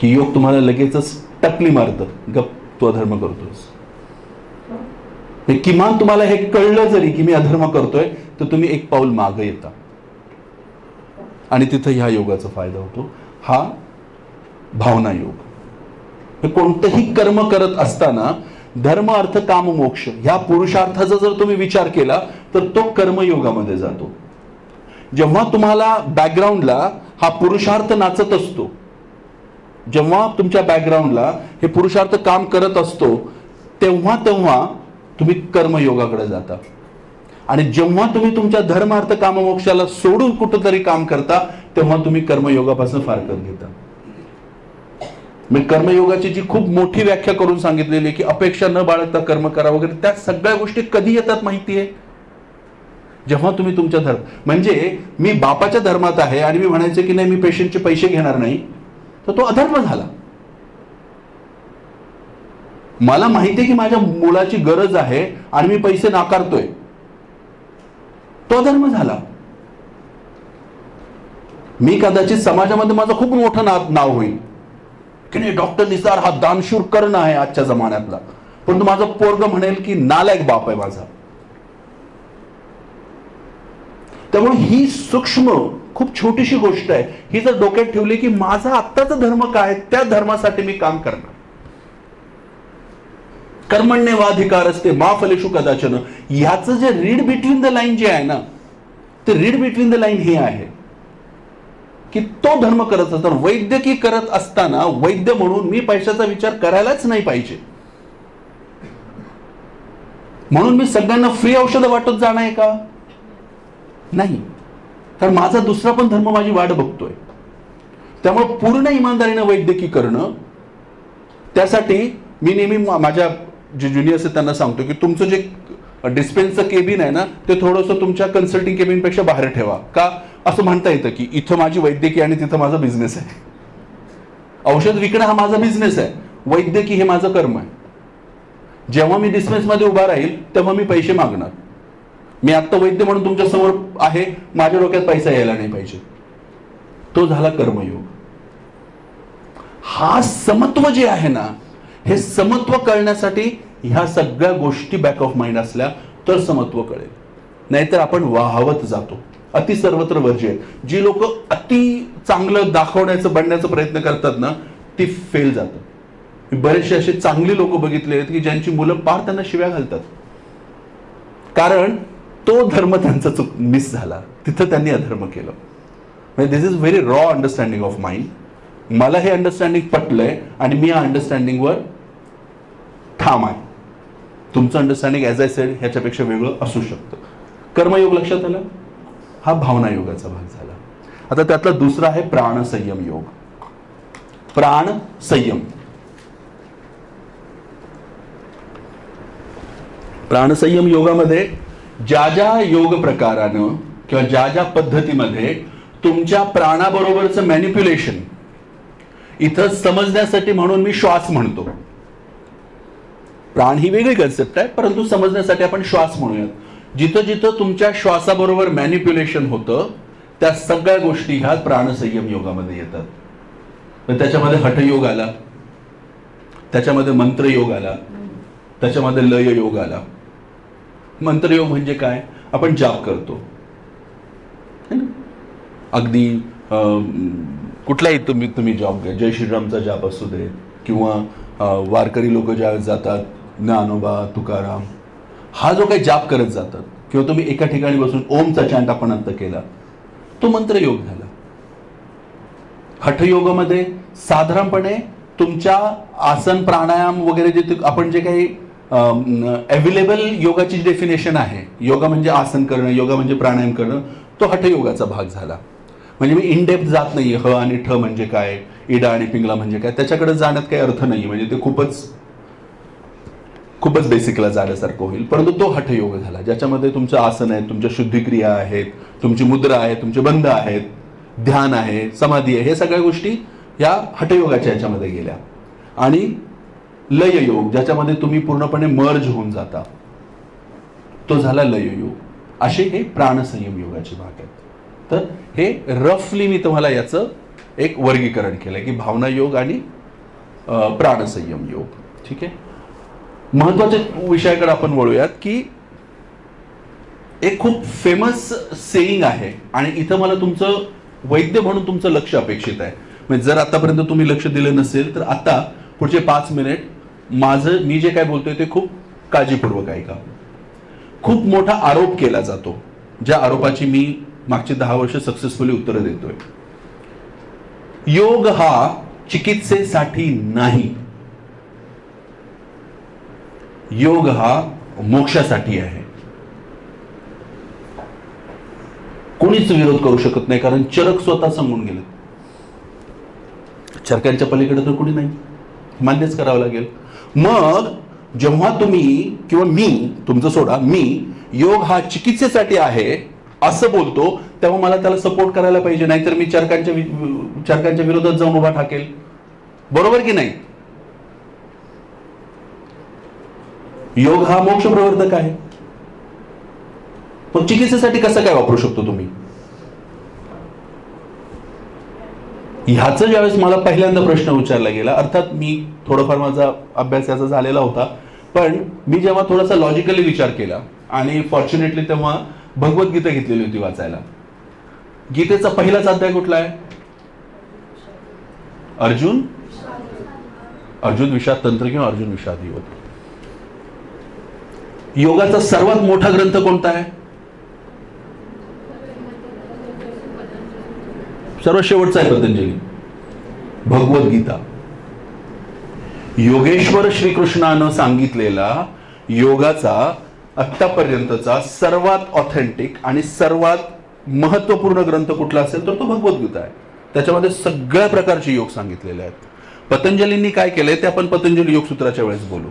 की योग तुम्हाला लगेचच टकली मारतं, गप तू अधर्म करतोस. किमान तुम्हाला हे कळलं जरी की मी अधर्म करतोय, तर तुम्ही एक पाऊल मागे येता आणि तिथं ह्या योगाचा फायदा होतो. हा भावना योग. कोणतंही कर्म करत असताना धर्म अर्थ काम मोक्ष ह्या पुरुषार्थाचा जर तुम्ही विचार केला तर तो कर्मयोगामध्ये जातो. जेव्हा तुम्हाला बॅकग्राऊंडला हा पुरुषार्थ नाचत असतो, जेव्हा तुमच्या बॅकग्राऊंडला हे पुरुषार्थ काम करत असतो, तेव्हा तेव्हा तुम्ही कर्मयोगाकडे जाता. आणि जेव्हा तुम्ही तुमच्या धर्म अर्थ काम मोक्षाला सोडून कुठंतरी काम करता, तेव्हा तुम्ही कर्मयोगापासून फारकत घेता. मी कर्मयोगाची जी खूप मोठी व्याख्या करून सांगितलेली की अपेक्षा न बाळगता कर्म करा वगैरे, त्या सगळ्या गोष्टी कधी येतात माहिती आहे? जेव्हा तुम्ही तुमच्या धर्म, म्हणजे मी बापाच्या धर्मात आहे आणि मी म्हणायचं की नाही मी पेशंटचे पैसे घेणार नाही, तर तो अधर्म झाला. मला माहिती आहे की माझ्या मुलाची गरज आहे आणि मी पैसे नाकारतोय, तो अधर्म झाला. मी कदाचित समाजामध्ये माझं खूप मोठं नाव होईल की नाही डॉक्टर निसार हा दानशूर कर्ण आहे आजच्या जमान्यातला, परंतु माझं पोरग म्हणेल की नालायक बाप आहे माझा. त्यामुळे ही सूक्ष्म खूप छोटीशी गोष्ट आहे. ही जर डोक्यात ठेवली की माझा आत्ताचा धर्म काय, त्या धर्मासाठी मी काम करणार. कर्मण्येवाधिकार असते मा फलेषु कदाचन, ह्याचं जे रीड बिटवीन द लाईन जे आहे ना, ते रीड बिटवीन द लाईन हे आहे की तो धर्म करत असताना, वैद्यकीय करत असताना वैद्य म्हणून मी पैशाचा विचार करायलाच नाही पाहिजे. म्हणून मी सगळ्यांना फ्री औषधं वाटत जाणार आहे का? नाही, कारण माझा दुसरा पण धर्म माझी वाट बघतोय. त्यामुळे पूर्ण इमानदारीनं वैद्यकीय करणं, त्यासाठी मी नेहमी माझ्या जे ज्युनियर्स आहेत त्यांना सांगतो की तुमचं जे डिस्पेन्सचं केबिन आहे ना, ते थोडंसं तुमच्या कन्सल्टिंग केबिनपेक्षा बाहेर ठेवा. का? असं म्हणता येतं की इथं माझी वैद्यकीय आणि तिथं माझा बिझनेस आहे. औषध विकणं हा माझा बिझनेस आहे, वैद्यकीय हे माझं कर्म आहे. जेव्हा मी डिस्पेन्समध्ये उभा राहील तेव्हा मी पैसे मागणार. मी आत्ता वैद्य म्हणून तुमच्या समोर आहे, माझ्या डोक्यात पैसा यायला नाही पाहिजे. तो झाला कर्मयोग. हा समत्व जे आहे ना, हे समत्व कळण्यासाठी ह्या सगळ्या गोष्टी बॅक ऑफ माइंड असल्या तर समत्व कळेल. नाहीतर आपण वाहवत जातो. अति सर्वत्र वर्ज्य. जी लोक अति चांगलं दाखवण्याचं बनण्याचा प्रयत्न करतात ना, ती फेल जातात. बरेचसे असे चांगली लोक बघितले आहेत की ज्यांची मुलं पार त्यांना शिव्या घालतात, कारण तो धर्म त्यांचा मिस झाला, तिथं त्यांनी अधर्म केलं. म्हणजे this is very raw understanding of mind. मला हे अंडरस्टँडिंग पटलंय आणि मी या अंडरस्टँडिंगवर ठाम आहे. तुमचं अंडरस्टँडिंग ॲज आय सेड ह्याच्यापेक्षा वेगळं असू शकतं. कर्मयोग लक्षात आलं? हा भावना योगाचा भाग झाला. आता त्यातला दुसरा आहे प्राणसंयम योग. प्राण संयम. प्राणसंयम योगामध्ये ज्या ज्या योग प्रकारानं किंवा ज्या ज्या पद्धतीमध्ये तुमच्या प्राणाबरोबरचं मॅनिप्युलेशन, इथं समजण्यासाठी म्हणून मी श्वास म्हणतो. प्राण ही वेगळी कन्सेप्ट आहे, परंतु समजण्यासाठी आपण श्वास म्हणूयात. जिथं जिथं तुमच्या श्वासाबरोबर मॅनिप्युलेशन होतं त्या सगळ्या गोष्टी ह्या प्राणसंयम योगामध्ये येतात. त्याच्यामध्ये हठयोग आला, त्याच्यामध्ये मंत्रयोग आला, त्याच्यामध्ये लय योग आला. मंत्रयोग म्हणजे काय? आपण जाप करतो, अगदी कुठलाही तुम्ही जॉब घ्या, जय श्रीरामचा जाप असू दे किंवा वारकरी लोक ज्या जातात ज्ञानोबा तुकाराम, हा जो काही जाप करत जातात किंवा तुम्ही एका ठिकाणी बसून ओमचा चॅन्ट आपण आता केला, तो मंत्रयोग झाला. हठयोगामध्ये साधारणपणे तुमच्या आसन प्राणायाम वगैरे जे आपण जे काही अवेलेबल योगाची डेफिनेशन आहे, योगा म्हणजे आसन करणं, योगा म्हणजे प्राणायाम करणं, तो हठयोगाचा भाग झाला. म्हणजे मी इन डेप्थ जात नाही ह आणि ठ म्हणजे काय, इडा आणि पिंगला म्हणजे काय, त्याच्याकडे जाण्यात काही अर्थ नाही, म्हणजे ते खूपच बेसिकला जाण्यासारखं होईल. परंतु तो हठयोग झाला ज्याच्यामध्ये तुमचं आसन आहे, तुमच्या शुद्धिक्रिया आहेत, तुमची मुद्रा आहे, तुमचे बंध आहेत, ध्यान आहे, समाधी आहे, हे सगळ्या गोष्टी या हठयोगाच्या याच्यामध्ये गेल्या. आणि लययोग ज्याच्यामध्ये तुम्ही पूर्णपणे मर्ज होऊन जाता, तो झाला लययोग. असे हे प्राणसंयम योगाचे भाग आहेत. तर हे रफली मी तुम्हाला याचं एक वर्गीकरण केलंय की भावना योग आणि प्राणसंयम योग. ठीक आहे. महत्वाच्या विषयाकडे आपण वळूयात की एक खूप फेमस सेईंग आहे आणि इथं मला तुमचं वैद्य म्हणून तुमचं लक्ष अपेक्षित आहे. म्हणजे जर आतापर्यंत तुम्ही लक्ष दिलं नसेल तर आता पुढचे 5 मिनिट मी जे काय बोलतोय ते खूप काळजीपूर्वक ऐका. खूप मोठा आरोप केला जातो, ज्या आरोपाची मी मागची 10 वर्ष सक्सेसफुली उत्तरं देतोय. योग हा चिकित्सेसाठी नाही, योग हा मोक्षासाठी आहे. कोणीच विरोध करू शकत नाही, कारण चरक स्वतः सांगून गेले. चरकांच्या पलीकडे तर कोणी नाही, मान्यच करावं लागेल. मग जेव्हा तुम्ही किंवा मी, तुमचं सोडा, मी योग हा चिकित्सेसाठी आहे असं बोलतो, तेव्हा मला त्याला सपोर्ट करायला पाहिजे, नाहीतर मी चरकांच्या विरोधात जाऊन उभा ठाकेल. बरोबर की नाही? योग हा मोक्ष प्रवर्तक आहे, पण चिकित्सेसाठी कसं काय वापरू शकतो तुम्ही? ह्याचं ज्यावेळेस मला पहिल्यांदा प्रश्न विचारला गेला, अर्थात मी थोडंफार माझा अभ्यास याचा झालेला होता, पण मी जेव्हा थोडासा लॉजिकली विचार केला आणि फॉर्च्युनेटली तेव्हा भगवद्गीता घेतलेली होती वाचायला. गीतेचा पहिलाच अध्याय कुठला आहे? अर्जुन विषाद तंत्र किंवा अर्जुन विषाद योग. योगाचा सर्वात मोठा ग्रंथ कोणता आहे? सर्वात शेवटचा आहे पतंजली, भगवद्गीता. योगेश्वर श्रीकृष्णानं सांगितलेला योगाचा आत्तापर्यंतचा सर्वात ऑथेंटिक आणि सर्वात महत्वपूर्ण ग्रंथ कुठला असेल तर तो भगवद्गीता आहे. त्याच्यामध्ये सगळ्या प्रकारचे योग सांगितलेले आहेत. पतंजलींनी काय केलंय ते आपण पतंजली योगसूत्राच्या वेळेस बोलू.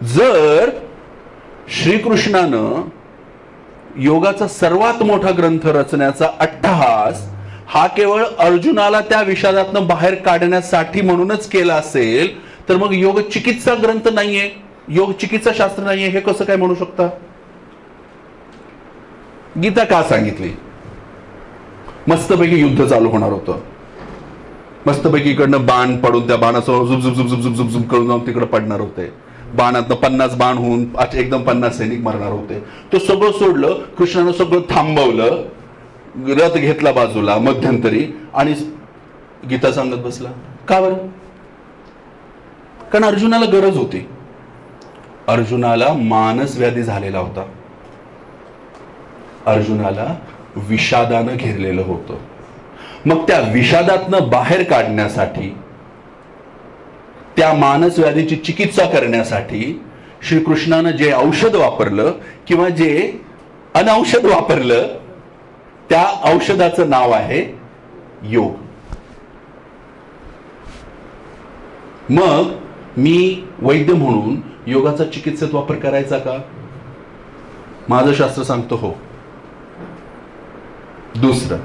जर श्रीकृष्णानं योगाचा सर्वात मोठा ग्रंथ रचण्याचा अट्टहास हा केवळ अर्जुनाला त्या विषादातनं बाहेर काढण्यासाठी म्हणूनच केला असेल, तर मग योग चिकित्सा ग्रंथ नाहीये, योग चिकित्सा शास्त्र नाहीये, हे कसं काय म्हणू शकता? गीता का सांगितली? मस्तपैकी युद्ध चालू होणार होतं, मस्तपैकी इकडनं बाण पडून त्या बाणासह झुप झुप झुप झुप झुप झुप करून जाऊन तिकडे पडणार होते. बाणातनं 50 बाण होऊन एकदम 50 सैनिक मरणार होते. तो सगळं सोडलं, कृष्णानं सगळं थांबवलं, रथ घेतला बाजूला मध्यंतरी आणि गीता सांगत बसला. का बरं? कारण अर्जुनाला गरज होती. अर्जुनाला मानस व्याधी झालेला होता, अर्जुनाला विषादानं घेरलेलं होतं. मग त्या विषादातनं बाहेर काढण्यासाठी, त्या मानस व्याधीची चिकित्सा करण्यासाठी श्रीकृष्णानं जे औषध वापरलं किंवा जे अनौषध वापरलं, त्या औषधाचं नाव आहे योग. मग मी वैद्य म्हणून योगाचा चिकित्सेत वापर करायचा का? माझं शास्त्र सांगतो हो. दुसरं,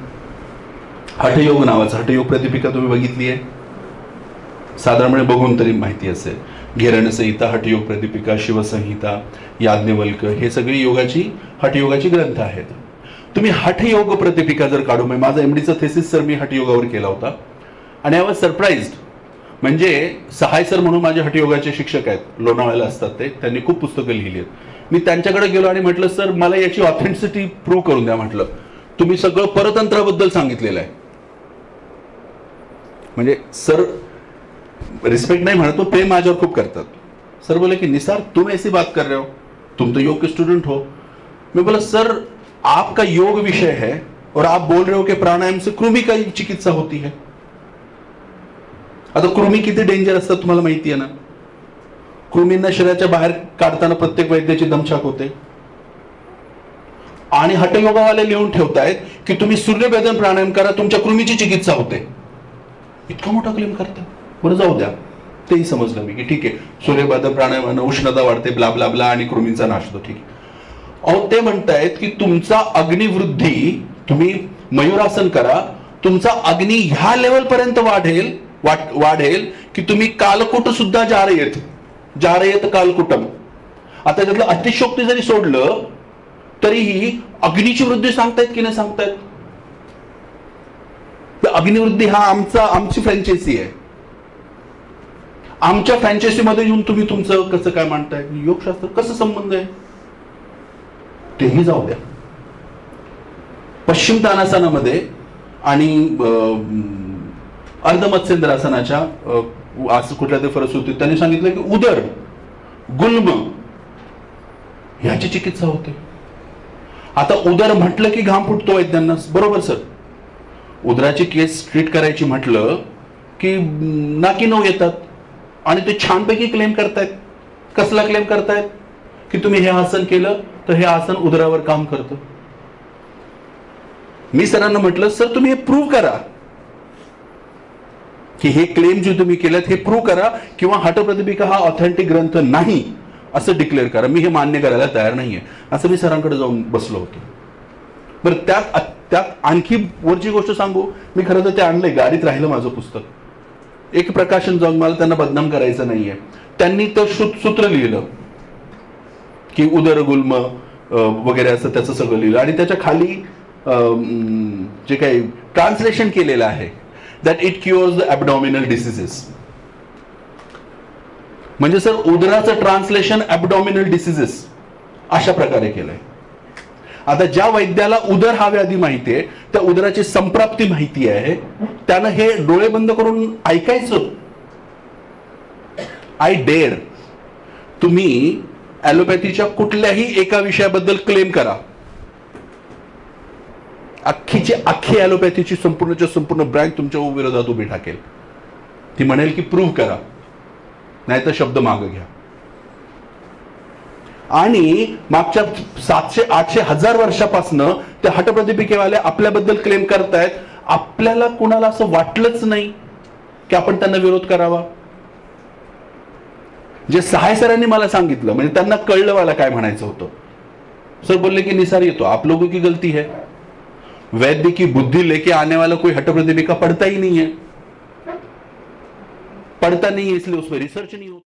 हठयोग नावाचं, हठयोग प्रतिपिका तुम्ही बघितली आहे, साधारणपणे बघून तरी माहिती असेल. घेरणसंहिता, हठयोग प्रतिपिका, शिवसंहिता, याज्ञवल्क, हे सगळी योगाची हठयोगाची ग्रंथ आहेत. तुम्ही हठयोग प्रतिपिका जर काढू, माझा एमडीचा थेसिस सर मी हठयोगावर केला होता आणि आय वॉज सरप्राइज्ड. म्हणजे सहाय सर म्हणून माझे हठयोगाचे शिक्षक आहेत, लोणावळ्याला असतात ते, त्यांनी खूप पुस्तकं लिहिली आहेत. मी त्यांच्याकडे गेलो आणि म्हटलं, सर मला याची ऑथेंटिसिटी प्रूव्ह करून द्या. म्हटलं तुम्ही सगळं परतंत्राबद्दल सांगितलेलं आहे. म्हणजे सर रिस्पेक्ट नहीं म्हणत, तो प्रेम माझ्यावर खूप करतात. सर बोले कि निसार तुम ऐसी बात कर रहे हो, तुम तो योग के स्टूडेंट हो. मैं बोला सर आपका योग विषय है और आप बोल रहे हो कि प्राणायाम से कृमि का चिकित्सा होती है. आता कृमि किती डेंजर असतात तुम्हाला माहिती आहे ना. कृमींना शरीराच्या बाहेर काढताना प्रत्येक वैद्याची दमछाक होते. आणि हठयोगावाले लिहून ठेवतायत की तुम्ही सूर्यभेदन प्राणायाम करा, तुमच्या कृमीची चिकित्सा होते. इतका मोठा क्लेम करतात. बरं जाऊ द्या, तेही समजलं मी की ठीक आहे, सूर्यभेदन प्राणायामानं उष्णता वाढते, ब्ला ब्ला ब्ला, आणि कृमींचा नाश होतो. ठीक आहे. अहो ते म्हणतायत की तुमचा अग्निवृद्धी, तुम्ही मयूरासन करा, तुमचा अग्नी ह्या लेवल पर्यंत वाढेल की तुम्ही कालकूट सुद्धा जारयेत कालकुटम. आता त्यातलं अतिशयोक्ती जरी सोडलं तरीही अग्नीची वृद्धी सांगतायत की नाही सांगतायत. अग्निवृद्धी हा आमची फ्रँचायसी आहे. आमच्या फ्रँचायसी मध्ये येऊन तुम्ही तुमचं कसं काय मांडताय? योगशास्त्र कसं संबंध आहे तेही जाऊ द्या. पश्चिम तानासनामध्ये आणि अर्धमत्स्येंद्रासनाच्या आज कुठल्या तरी फरसुतीत त्यांनी सांगितलं की उदर गुल्म ह्याची चिकित्सा होते. आता उदर म्हटलं की घाम फुटतो वैद्यांना. बरोबर सर, उदराची केस ट्रीट करायची म्हटलं की नाकी नऊ येतात आणि ते छानपैकी क्लेम करतायत. कसला क्लेम करतायत? की तुम्ही हे आसन केलं तर हे आसन उदरावर काम करतं. मी सरांना म्हटलं सर तुम्ही हे प्रूव्ह करा की हे क्लेम जे तुम्ही केलेत हे प्रूव्ह करा, किंवा हठप्रदीपिका हा ऑथेंटिक ग्रंथ नाही असं डिक्लेअर करा. मी हे मान्य करायला तयार नाहीये असं मी सरांकडे जाऊन बसलो होतो. बरं त्यात आणखी वरची गोष्ट सांगू. मी खरं तर ते आणलंय, गाडीत राहिलं माझं पुस्तक. एक प्रकाशन जाऊन, मला त्यांना बदनाम करायचं नाहीये, त्यांनी तर सूत्र लिहिलं की उदरगुल्म वगैरे असं त्याचं सगळं लिहिलं, आणि त्याच्या खाली जे काही ट्रान्सलेशन केलेलं आहे that it cures the abdominal diseases. म्हणजे सर उदराचं ट्रान्सलेशन ॲबडॉमिनल डिसीजेस अशा प्रकारे केलंय. आता ज्या वैद्याला उदर हा व्याधी माहितीये, त्या उदराची संप्राप्ती माहिती आहे, त्यानं हे डोळे बंद करून ऐकायचं. आय डेअर, तुम्ही ॲलोपॅथीच्या कुठल्याही एका विषयाबद्दल क्लेम करा, अख्खी ॲलोपॅथीची संपूर्णच्या संपूर्ण ब्रँच तुमच्या विरोधात उभी टाकेल. ती म्हणेल की प्रूव्ह करा, नाही तर शब्द मागे घ्या. आणि मागच्या 700, 800, 1000 वर्षापासनं ते हठप्रदीपिकेवाले आपल्याबद्दल क्लेम करतायत. आपल्याला कुणाला असं वाटलंच नाही की आपण त्यांना विरोध करावा. जे सहाय सरांनी मला सांगितलं, म्हणजे त्यांना कळलं मला काय म्हणायचं होतं. सर बोलले की निसार ये तो आप लोगों की गलती है, वैद्य की बुद्धि लेके आने वाला कोई हठप्रदीपिका पढ़ता ही नहीं है, इसलिए उसमें रिसर्च नहीं होता.